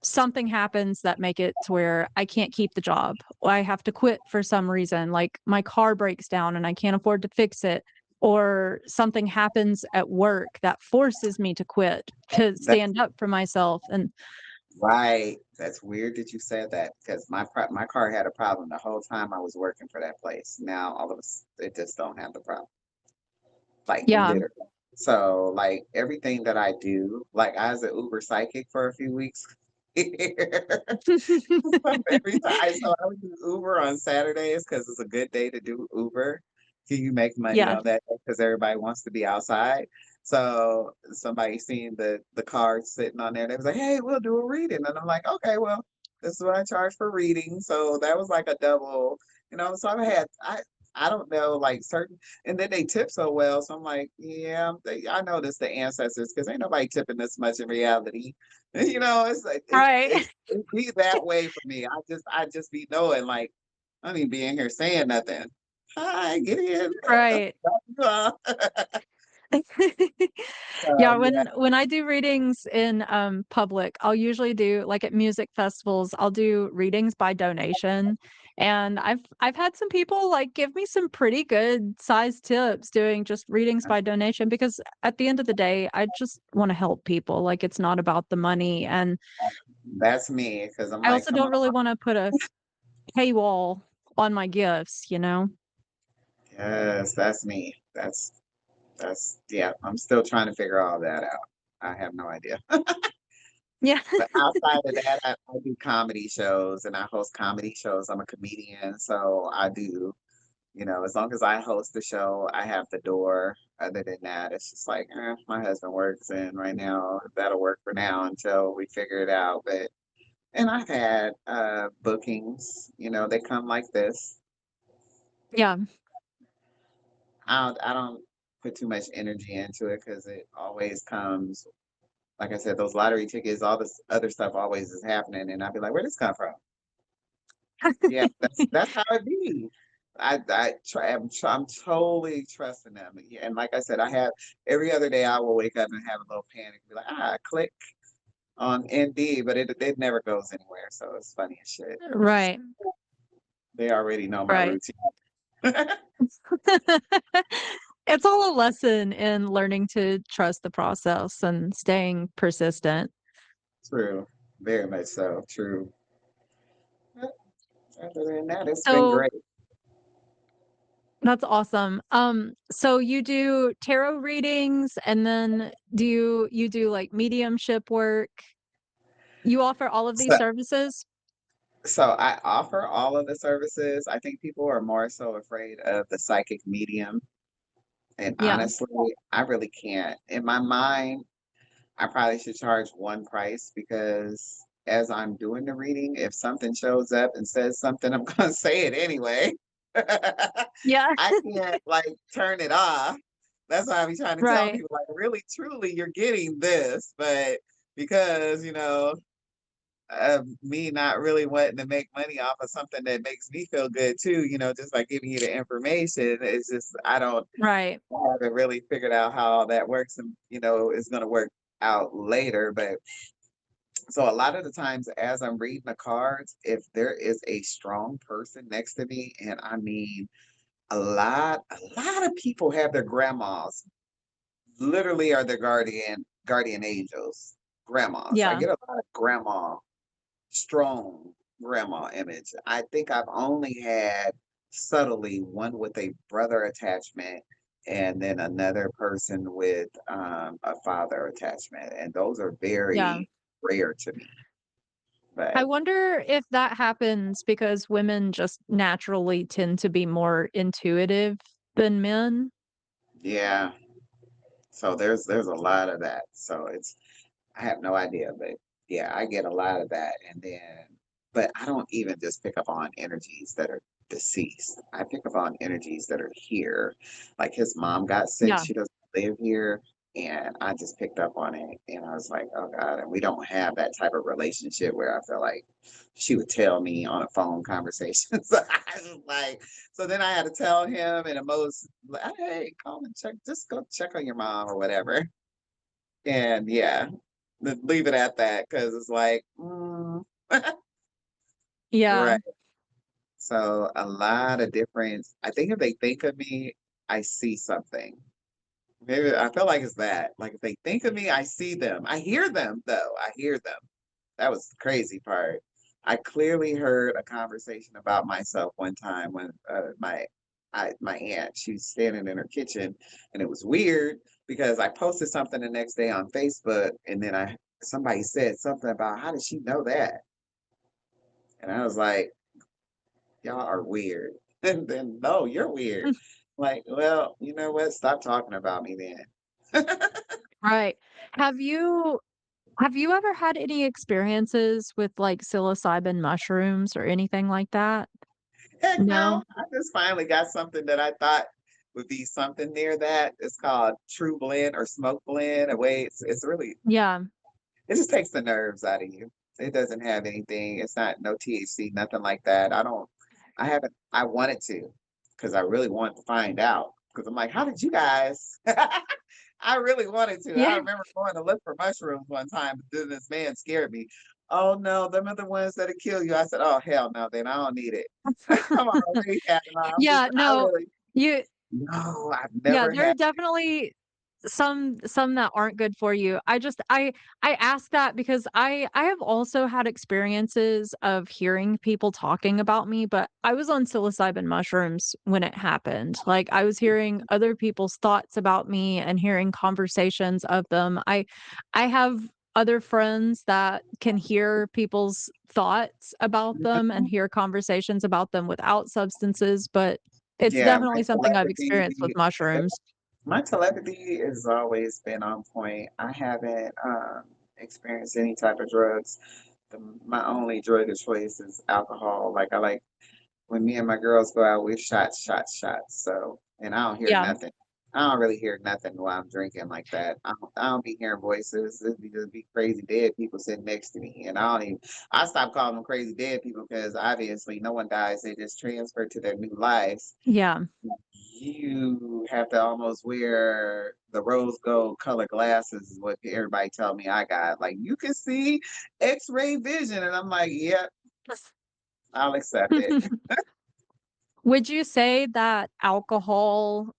something happens that make it to where I can't keep the job. I have to quit for some reason, like my car breaks down and I can't afford to fix it, or something happens at work that forces me to quit to
That's
stand up for myself. And
right. That's weird that you said that because my car had a problem the whole time I was working for that place. Now all of us it just don't have the problem. Like
yeah.
literally. So like everything that I do, like I was an Uber psychic for a few weeks. Every time I would do Uber on Saturdays because it's a good day to do Uber. Can you make money
Yeah.
on that because everybody wants to be outside? So somebody seen the card sitting on there. They was like, "Hey, we'll do a reading," and I'm like, "Okay, well, this is what I charge for reading." So that was like a double, So I don't know like certain, and then they tip so well. So I'm like, yeah, I noticed the ancestors because ain't nobody tipping this much in reality. It's like
Right.
it be that way for me. I just be knowing like I don't even be in here saying nothing. Hi, get in.
Right.
So
Yeah,
yeah,
when I do readings in, public, I'll usually do like, at music festivals, I'll do readings by donation, and I've had some people, like, give me some pretty good sized tips doing just readings by donation because at the end of the day, I just wanna help people, like, it's not about the money, and
that's me because I'm
I
like,
also
come
don't
on.
really wanna put a paywall on my gifts, you know?
Yes, that's me. Yeah, I'm still trying to figure all that out. I have no idea.
Yeah.
But outside of that, I do comedy shows and I host comedy shows. I'm a comedian, so I do, as long as I host the show, I have the door. Other than that, it's just like, my husband works, and right now that'll work for now until we figure it out. But and I've had bookings, they come like this.
Yeah.
I don't put too much energy into it because it always comes. Like I said, those lottery tickets, all this other stuff always is happening, and I'd be like, "Where this come from?" Yeah, that's how it be. I'm totally trusting them. Yeah, and like I said, I have every other day I will wake up and have a little panic, be like, click on Indeed, but it never goes anywhere. So it's funny as shit.
Right.
They already know my
Right.
routine.
It's all a lesson in learning to trust the process and staying persistent.
True, very much so. True. But other than that, it's been
So
great.
that's awesome. So you do tarot readings and then you do like mediumship work? You offer all of these
So,
services?
so I offer all of the services. I think people are more so afraid of the psychic medium. And
Yeah.
honestly, I really can't. In my mind, I probably should charge one price because as I'm doing the reading, if something shows up and says something, I'm going to say it anyway.
Yeah.
I can't like turn it off. That's why I be trying to tell
Right.
people, like, really, truly, you're getting this. But because, me not really wanting to make money off of something that makes me feel good too, just by giving you the information, it's just,
Right.
I haven't really figured out how all that works and, it's going to work out later. But so a lot of the times as I'm reading the cards, if there is a strong person next to me, and I mean a lot of people have their grandmas literally are their guardian angels, grandmas. I
Yeah.
get a lot of strong grandma image. I think I've only had subtly one with a brother attachment and then another person with a father attachment. And those are
Yeah.
very rare to me.
I
But
wonder if that happens because women just naturally tend to be more intuitive than men.
yeah, so there's a lot of that. So I have no idea, but yeah, I get a lot of that. But I don't even just pick up on energies that are deceased. I pick up on energies that are here. Like his mom got sick.
Yeah.
She doesn't live here. And I just picked up on it. And I was like, oh God. And we don't have that type of relationship where I feel like she would tell me on a phone conversation. So I was like, so then I had to tell him in a most, like, hey, call and check, just go check on your mom or whatever. And yeah, leave it at that because it's like,
Yeah.
right. So a lot of difference. I think if they think of me, I see something. Maybe I feel like it's that. Like if they think of me, I see them. I hear them though. I hear them. That was the crazy part. I clearly heard a conversation about myself one time when my aunt, she was standing in her kitchen, and it was weird because I posted something the next day on Facebook, and then I somebody said something about how did she know that, and I was like, y'all are weird, and then no, you're weird. Like, well, you know what? Stop talking about me then.
Right. Have you have you ever had any experiences with, like, psilocybin mushrooms or anything like that?
Heck no.
No?
I just finally got something that I thought would be something near that. It's called True Blend or Smoke Blend. A way it's really
Yeah.
it just takes the nerves out of you. It doesn't have anything. It's not no THC, nothing like that. I haven't I wanted to because I really wanted to find out. Because I'm like, how did you guys? I really wanted to. I
Yeah.
remember going to look for mushrooms one time, but then this man scared me. Oh no, them are the ones that'll kill you. I said, oh hell no, then I don't need it. I'm already had enough.
Yeah,
I
no.
really
You
no, I've
yeah,
never
there are
had
definitely some that aren't good for you. I ask that because I have also had experiences of hearing people talking about me, but I was on psilocybin mushrooms when it happened. Like, I was hearing other people's thoughts about me and hearing conversations of them. I have other friends that can hear people's thoughts about them and hear conversations about them without substances, but it's
Yeah,
definitely something I've experienced with mushrooms.
my telepathy has always been on point. I haven't experienced any type of drugs. My only drug of choice is alcohol. Like I like when me and my girls go out, we're shots, shots, shots. So, and I don't hear
Yeah.
nothing. I don't really hear nothing while I'm drinking like that. I don't be hearing voices. It'd be crazy dead people sitting next to me, and I don't even. I stopped calling them crazy dead people because obviously no one dies. They just transfer to their new lives.
Yeah.
You have to almost wear the rose gold color glasses, is what everybody tell me I got. Like you can see X-ray vision, and I'm like, yep, I'll accept it.
Would you say that alcohol,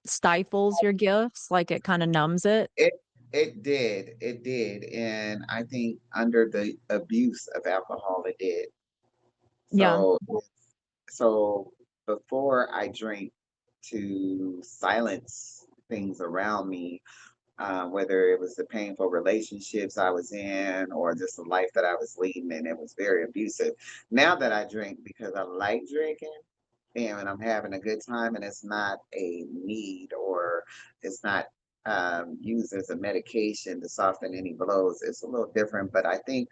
stifles your gifts, like, it kinda numbs it?
It it did, and I think under the abuse of alcohol, it did.
Yeah,
So so before I drink to silence things around me, whether it was the painful relationships I was in or just the life that I was leading, and it was very abusive. Now that I drink because I like drinking and when I'm having a good time and it's not a need or it's not used as a medication to soften any blows, it's a little different. But I think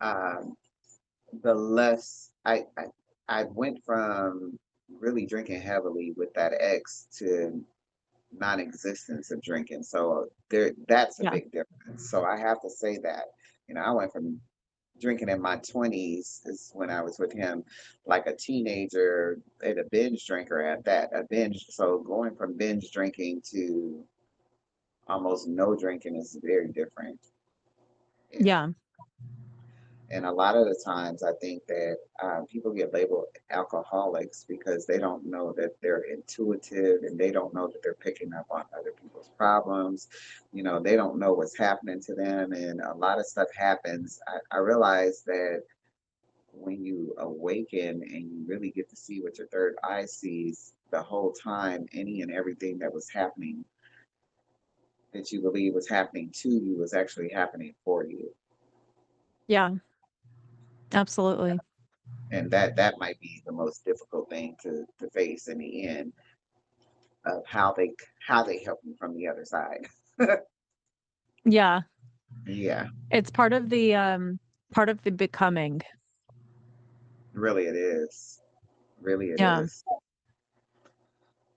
um, the less I went from really drinking heavily with that ex to non-existence of drinking. So that's a
yeah,
big difference. So I have to say that, I went from drinking in my 20s is when I was with him, like a teenager and a binge drinker at that. A binge, so going from binge drinking to almost no drinking is very different. Yeah.
yeah,
And a lot of the times, I think that people get labeled alcoholics because they don't know that they're intuitive and they don't know that they're picking up on other people's problems. They don't know what's happening to them. And a lot of stuff happens. I realize that when you awaken and you really get to see what your third eye sees the whole time, any and everything that was happening that you believe was happening to you was actually happening for you.
yeah, absolutely.
And that might be the most difficult thing to face in the end of how they help you from the other side.
Yeah,
Yeah,
it's part of the becoming.
really it is. Really it
Yeah,
is.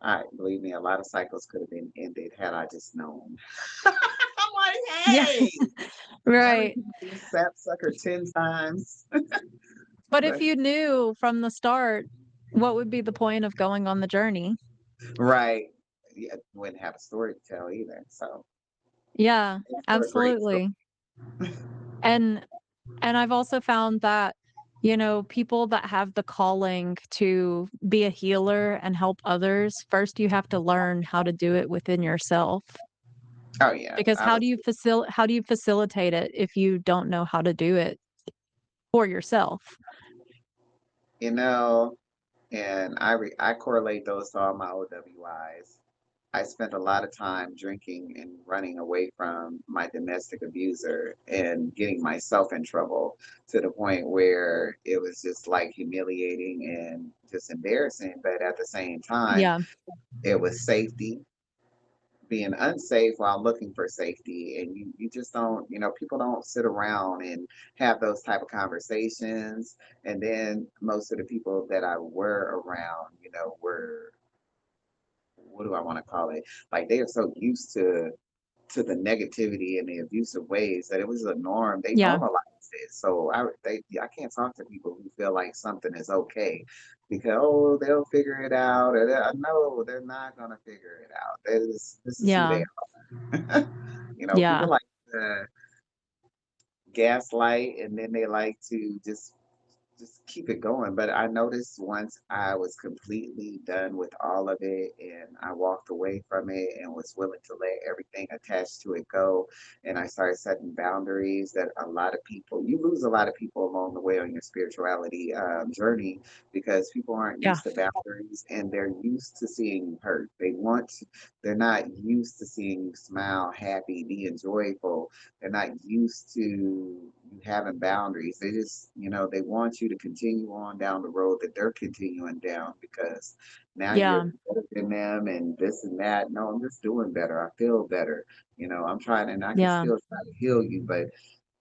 I believe me, a lot of cycles could have been ended had I just known. I'm like,
yeah,
hey, I
right.
repeat this sapsucker 10 times.
But if
But
you knew from the start, what would be the point of going on the journey?
right. Yeah, wouldn't have a story to tell either. So
Yeah,
it's a great story.
absolutely. And I've also found that, people that have the calling to be a healer and help others, first you have to learn how to do it within yourself.
Oh yeah.
Because
I was
how do you facilitate it if you don't know how to do it for yourself?
you know, and I correlate those to all my OWIs. I spent a lot of time drinking and running away from my domestic abuser and getting myself in trouble to the point where it was just like humiliating and just embarrassing. But at the same time,
Yeah,
it was safety, being unsafe while looking for safety. And you just don't, people don't sit around and have those type of conversations. And then most of the people that I were around, were, what do I want to call it? Like they are so used to the negativity and the abusive ways that it was a norm. They
yeah,
normalized it. So I can't talk to people who feel like something is okay because oh they'll figure it out or no they're not gonna figure it out. This is who
yeah,
they are. People
yeah,
like to gaslight and then they like to just just keep it going. But I noticed once I was completely done with all of it and I walked away from it and was willing to let everything attached to it go, and I started setting boundaries, that a lot of people, you lose a lot of people along the way on your spirituality journey, because people aren't
Yeah.
used to boundaries and they're used to seeing you hurt. They're not used to seeing you smile, happy, being joyful. They're not used to you having boundaries. They just, they want you to continue on down the road that they're continuing down, because now you're
Yeah.
better than them and this and that. No, I'm just doing better. I feel better. I'm trying, and I can
Yeah.
still try to heal you, but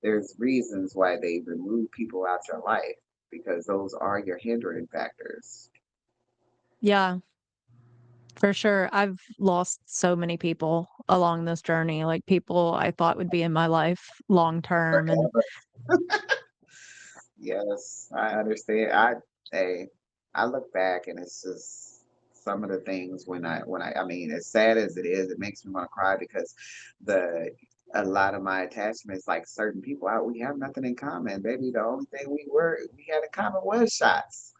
there's reasons why they remove people out your life, because those are your hindering factors.
Yeah. For sure. I've lost so many people along this journey, like people I thought would be in my life long term. And
Forever. Yes, I understand. Hey, I look back and it's just some of the things I mean, as sad as it is, it makes me want to cry, because the a lot of my attachments, like certain people, we have nothing in common, baby. The only thing we had in common was shots,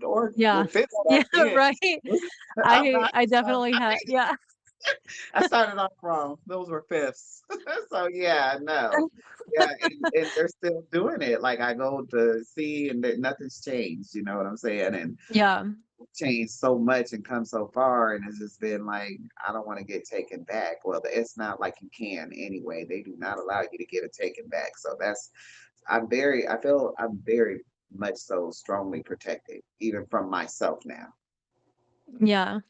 or
yeah.
well, fits
Yeah,
back then.
right.
I'm
I
not.
I definitely had, yeah.
I started off wrong. Those were fifths. So yeah, no. Yeah, and they're still doing it. Like I go to see and nothing's changed, you know what I'm saying? And
Yeah.
changed so much and come so far, and it's just been like, I don't want to get taken back. Well, it's not like you can anyway. They do not allow you to get it taken back. So I feel I'm very much so strongly protected, even from myself now.
Yeah.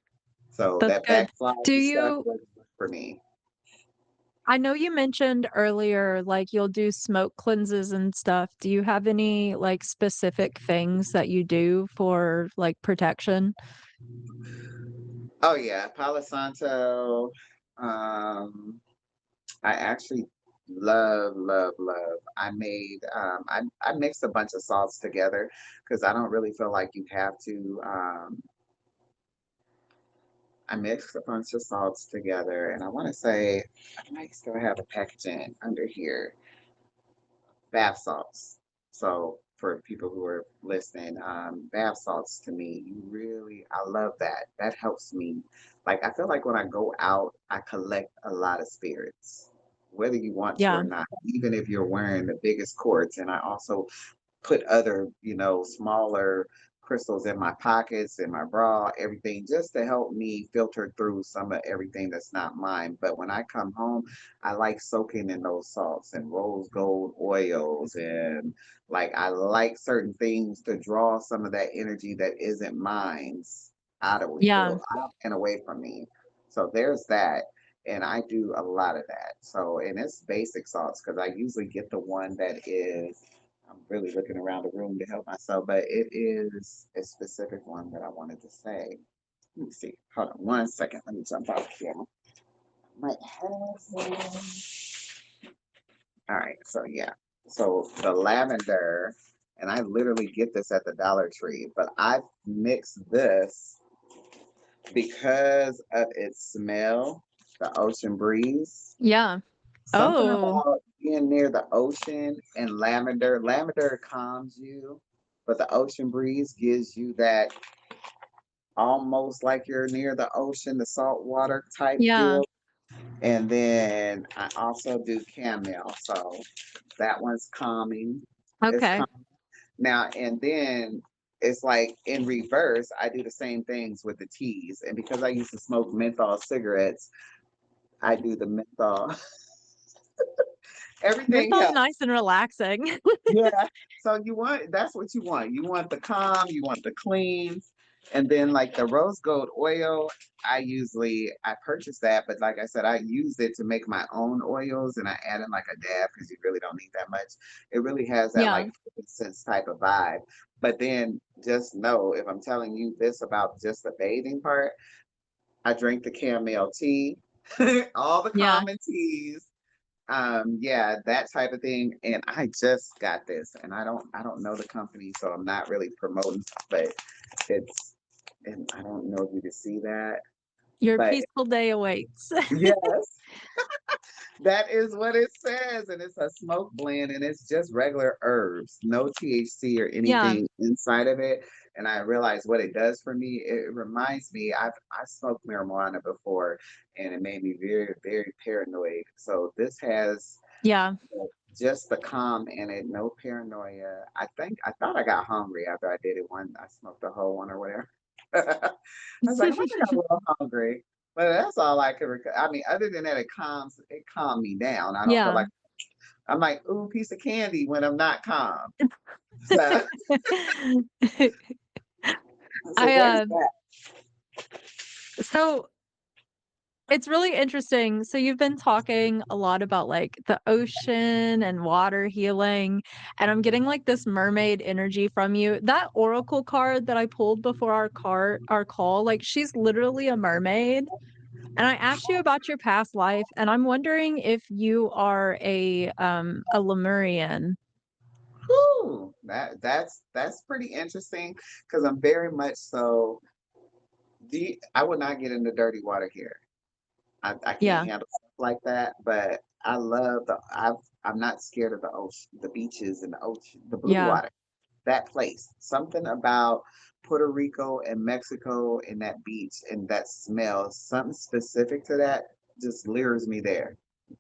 So
That's
that
good. Do
backsliding stuff
you
wasn't for me.
I know you mentioned earlier, like, you'll do smoke cleanses and stuff. Do you have any, like, specific things that you do for, like, protection?
Oh yeah, Palo Santo. Um, I actually love, love, love. I mixed a bunch of salts together, because I don't really feel like you have to. I mixed a bunch of salts together, and I want to say I might still have a packaging under here. Bath salts. So for people who are listening, bath salts, to me, I love that. That helps me. Like I feel like when I go out, I collect a lot of spirits, whether you want to or
Yeah.
not. Even if you're wearing the biggest cords, and I also put other, smaller crystals in my pockets, in my bra, everything, just to help me filter through some of everything that's not mine. But when I come home, I like soaking in those salts and rose gold oils, and like I like certain things to draw some of that energy that isn't mine's
Yeah.
out and away from me. So there's that. And I do a lot of that. So, and it's basic salts, because I usually get the one that is, I'm really looking around the room to help myself, but it is a specific one that I wanted to say. Let me see. Hold on one second. Let me jump out here. Might have one. All right. So yeah. So the lavender, and I literally get this at the Dollar Tree, but I mix this because of its smell, the ocean breeze.
Yeah.
Something
Oh,
about being near the ocean and lavender. Lavender calms you, but the ocean breeze gives you that almost like you're near the ocean, the salt water type
yeah.
feel. And then I also do chamomile. So that one's calming. It's
Okay.
calm. Now, and then it's like in reverse, I do the same things with the teas. And because I used to smoke menthol cigarettes, I do the menthol. Everything
Menthol's
helps.
nice and relaxing.
Yeah. So that's what you want. You want the calm, you want the clean. And then like the rose gold oil, I purchased that, but like I said, I used it to make my own oils, and I added like a dab, because you really don't need that much. It really has that
Yeah.
like sense type of vibe. But then just know, if I'm telling you this about just the bathing part, I drink the chamomile tea, all the
Yeah.
common teas, yeah, that type of thing. And I just got this, and I don't know the company, so I'm not really promoting, but it's, and I don't know if you can see that,
Your
but
peaceful day awaits.
yes, That is what it says, and it's a smoke blend, and it's just regular herbs, no THC or
Yeah.
anything inside of it. And I realized what it does for me. It reminds me, I smoked marijuana before, and it made me very, very paranoid. So this has
Yeah.
just the calm in it, no paranoia. I thought I got hungry after I did it one. I smoked the whole one or whatever. I was like, I think I got a little hungry. But that's all I could I mean, other than that, it calmed me down. I don't feel
Yeah.
like I'm like, ooh, piece of candy when I'm not calm. So, so
I,
there's that.
so it's really interesting. So you've been talking a lot about like the ocean and water healing, and I'm getting like this mermaid energy from you. That oracle card that I pulled before our call, like she's literally a mermaid. And I asked you about your past life, and I'm wondering if you are a Lemurian.
Whew, that's pretty interesting because I'm very much so. I would not get into dirty water here. I can't
Yeah.
handle stuff like that. But I love I'm not scared of the ocean, the beaches and the ocean, the blue
Yeah.
water. That place. Something about Puerto Rico and Mexico and that beach and that smell, something specific to that just lures me there.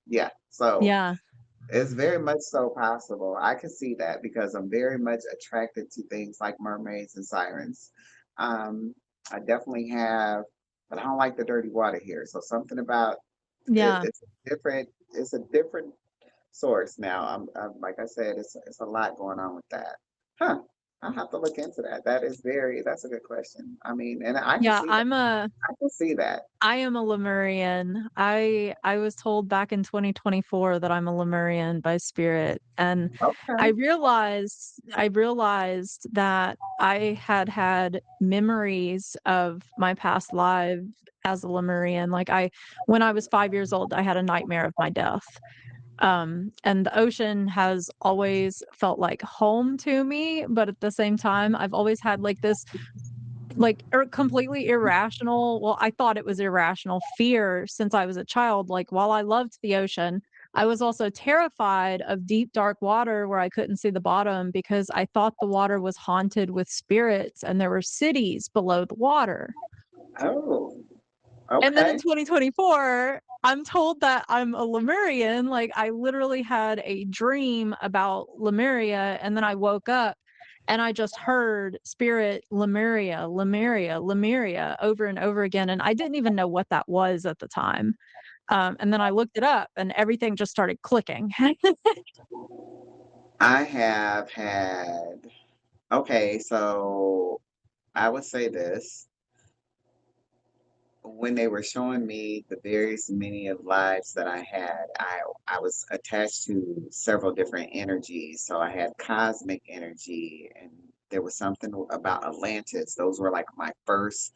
Yeah. So
Yeah.
it's very much so possible. I can see that because I'm very much attracted to things like mermaids and sirens. Um, I definitely have, but I don't like the dirty water here. So something about it,
Yeah.
it's a different source now. Like I said, it's a lot going on with that. Huh. I'll have to look into that. That's a good question. I mean, and I can
Yeah,
see that. I can see that.
I am a Lemurian. I was told back in 2024 that I'm a Lemurian by spirit, and
Okay.
I realized that I had had memories of my past life as a Lemurian. Like when I was 5 years old, I had a nightmare of my death. And the ocean has always felt like home to me, but at the same time, I've always had like this completely irrational, well, I thought it was irrational fear since I was a child. Like, while I loved the ocean, I was also terrified of deep, dark water where I couldn't see the bottom because I thought the water was haunted with spirits and there were cities below the water.
Oh,
And then in
okay.
2024, I'm told that I'm a Lemurian. Like, I literally had a dream about Lemuria, and then I woke up and I just heard spirit Lemuria, Lemuria, Lemuria over and over again. And I didn't even know what that was at the time. And then I looked it up and everything just started clicking.
I have had, okay, so I would say this. When they were showing me the various many of lives that I had, I was attached to several different energies. So I had cosmic energy, and there was something about Atlantis. Those were like my first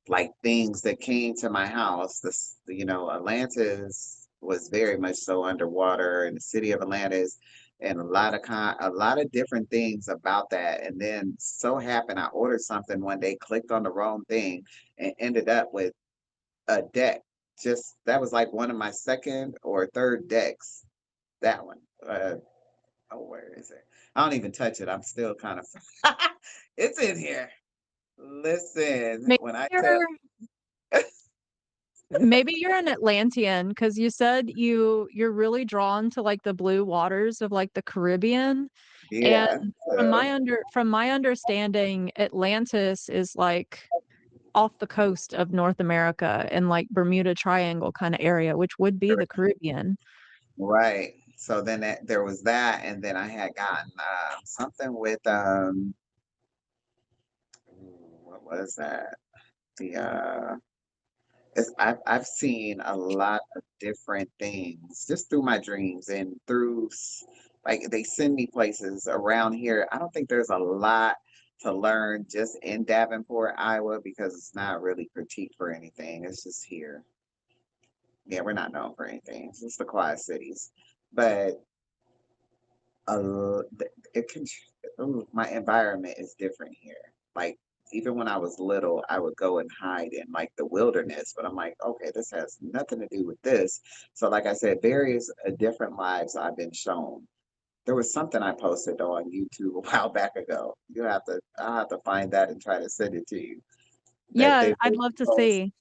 like things that came to my house. Atlantis was very much so underwater, and the city of Atlantis, and a lot of different things about that. And then so happened I ordered something one day, clicked on the wrong thing, and ended up with a deck. Just that was like one of my second or third decks. That one. Oh, where is it? I don't even touch it. I'm still kind of. It's in here. Listen,
maybe
when I tell,
you're maybe you're an Atlantean because you said you're really drawn to like the blue waters of like the Caribbean. And
yeah. So,
from my understanding, Atlantis is, like, off the coast of North America in, like, Bermuda Triangle kinda area, which would be the Caribbean.
right. So then there was that, and then I had gotten something with what was that? The I've seen a lot of different things just through my dreams and like they send me places around here. I don't think there's a lot to learn just in Davenport, Iowa, because it's not really critique for anything. It's just here. Yeah, we're not known for anything. It's just the quiet cities. But it can, ooh, my environment is different here. Like Even when I was little, I would go and hide in like the wilderness, but I'm like, okay, this has nothing to do with this. So, like I said, various different lives I've been shown. There was something I posted on YouTube a while back ago. I'll have to find that and try to send it to you. That
Yeah,
they
I'd love to
post.
see.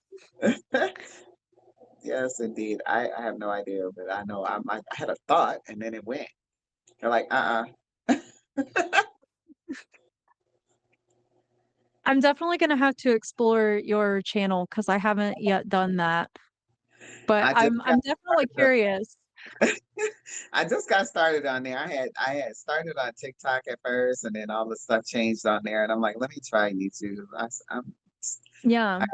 Yes, indeed. I have no idea, but I know I had a thought and then it went. They're like,
I'm definitely gonna have to explore your channel because I haven't yet done that, but
I just
I'm
got
definitely
started.
curious.
I just got started on there. I had started on TikTok at first, and then all the stuff changed on there. And I'm like, let me try YouTube.
Yeah,
I,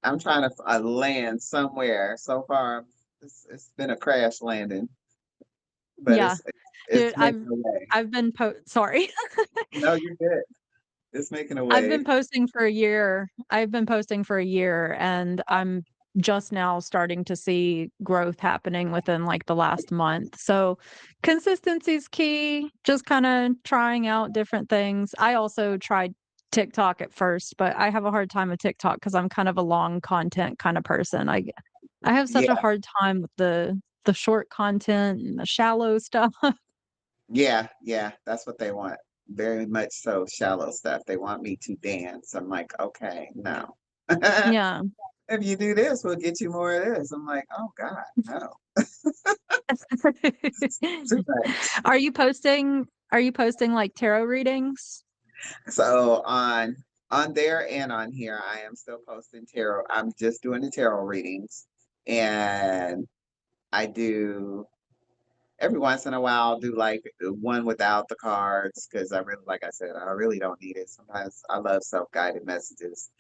I'm trying to land somewhere. So far, it's been a crash landing, but
yeah.
it's
Dude,
making a way.
I've been sorry.
No, you're good. It's making a
I've been
way.
posting for a year. I've been posting for a year, and I'm just now starting to see growth happening within, like, the last month. So, consistency is key, just kinda trying out different things. I also tried TikTok at first, but I have a hard time with TikTok because 'cause I'm kind of a long content kinda person. I have such a
Yeah,
hard time with the short content and the shallow stuff.
yeah, yeah. That's what they want. Very much so. Shallow stuff. They want me to dance. I'm like, okay, no.
Yeah.
If you do this, we'll get you more of this. I'm like, oh God, no. Too much.
Are you posting, like, tarot readings?
So on there and on here, I am still posting tarot. I'm just doing the tarot readings. And I do every once in a while I'll do like one without the cards because I really like I said, I really don't need it. Sometimes I love self-guided messages.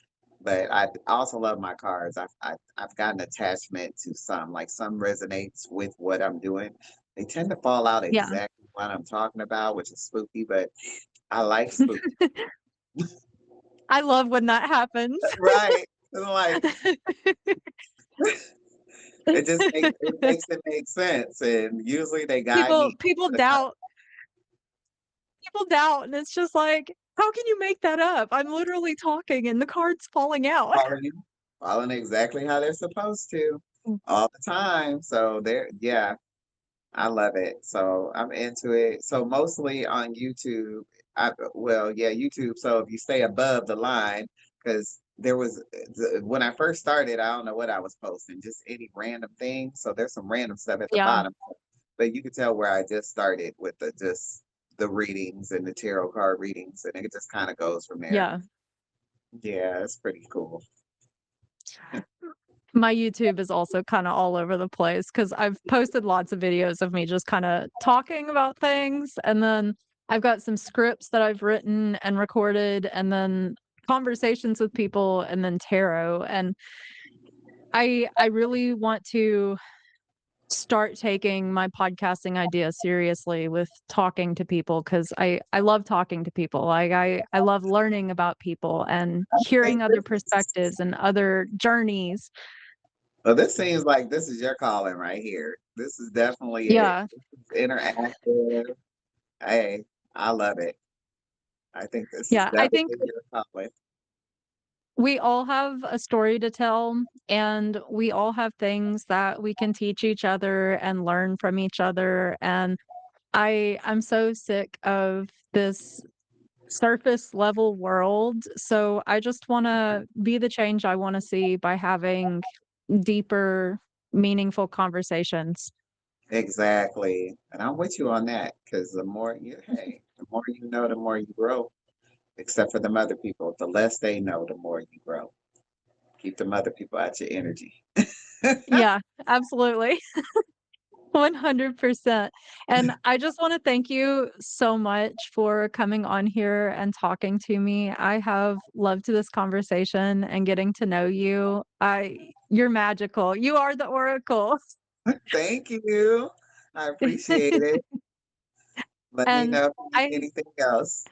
But I also love my cards. I've got an attachment to some, like some resonates with what I'm doing. They tend to fall out
Yeah.
exactly what I'm talking about, which is spooky, but I like spooky.
I love when that happens.
Right. And like it makes it make sense. And usually they guide
People
me
people
to the kind
doubt people doubt, and it's just like, "How can you make that up? I'm literally talking and the card's falling out."
of following exactly how they're supposed to all the time. So yeah, I love it. So I'm into it. So mostly on YouTube. Well, yeah, YouTube. So if you stay above the line, because there was when I first started, I don't know what I was posting, just any random thing. So there's some random stuff at the
Yeah,
bottom, but you could tell where I just started with the readings and the tarot card readings, and it just kind of goes from there.
yeah.
Yeah, it's pretty cool.
My YouTube is also kinda all over the place because 'cause I've posted lots of videos of me just kinda talking about things, and then I've got some scripts that I've written and recorded, and then conversations with people, and then tarot, and I really want to start taking my podcasting idea seriously with talking to people because I love talking to people. Like, I love learning about people and
I
hearing
think
other perspectives and other journeys.
well, this seems like this is your calling right here. This is definitely it.
Yeah.
It's interactive. Hey, I love it. I think this is
Yeah, I think
definitely your calling.
we all have a story to tell, and we all have things that we can teach each other and learn from each other, and I'm so sick of this surface level world. So I just want to be the change I want to see by having deeper, meaningful conversations.
Exactly. And I'm with you on that because the more you know, the more you grow. Except for them other people. The less they know, the more you grow. Keep them other people out your energy.
Yeah, absolutely. 100%. And I just want to thank you so much for coming on here and talking to me. I have loved this conversation and getting to know you. You're magical. You are the oracle.
Thank you. I appreciate it. Let me
And
know if you need
I
anything else.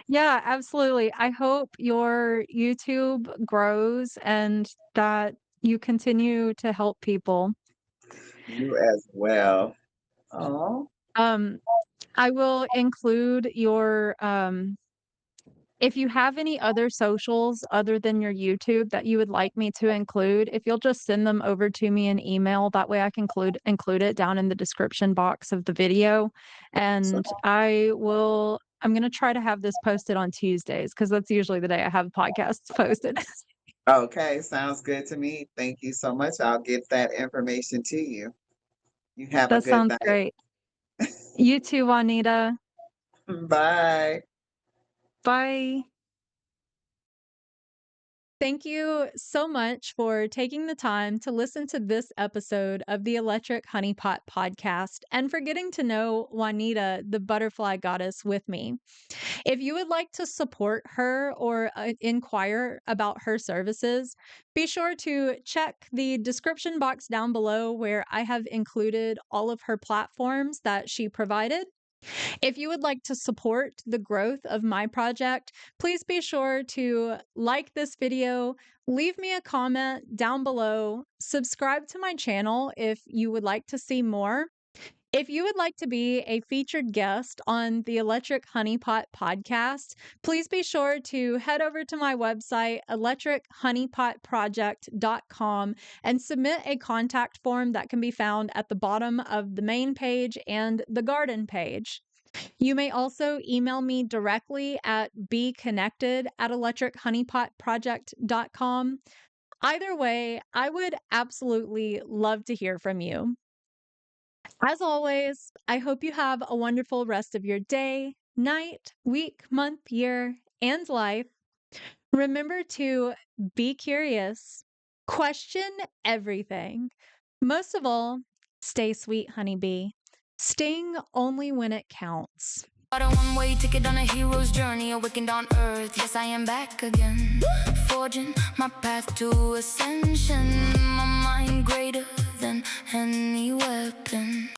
Yeah, absolutely. I hope your YouTube grows and that you continue to help people.
You as well. Oh,
Um, I will include If you have any other socials other than your YouTube that you would like me to include, if you'll just send them over to me in email, that way I can include it down in the description box of the video.
So,
And I'm gonna try to have this posted on Tuesdays because that's usually the day I have podcasts posted.
okay, sounds good to me. Thank you so much. I'll get that information to you. You have a
That
good
sounds
night.
great. You too, Juanita.
Bye.
Bye. Thank you so much for taking the time to listen to this episode of the Electric Honeypot podcast and for getting to know Juanita, the butterfly goddess, with me. If you would like to support her or inquire about her services, be sure to check the description box down below where I have included all of her platforms that she provided. If you would like to support the growth of my project, please be sure to like this video, leave me a comment down below, subscribe to my channel if you would like to see more. If you would like to be a featured guest on the Electric Honeypot podcast, please be sure to head over to my website, electrichoneypotproject.com, and submit a contact form that can be found at the bottom of the main page and the garden page. You may also email me directly at BeeConnected@electrichoneypotproject.com. Either way, I would absolutely love to hear from you. As always, I hope you have a wonderful rest of your day, night, week, month, year, and life. Remember to be curious, question everything. Most of all, stay sweet, honeybee. Sting only when it counts.
Got a one-way ticket on a hero's journey, awakened on earth. Yes, I am back again, forging my path to ascension. My mind greater than any weapon.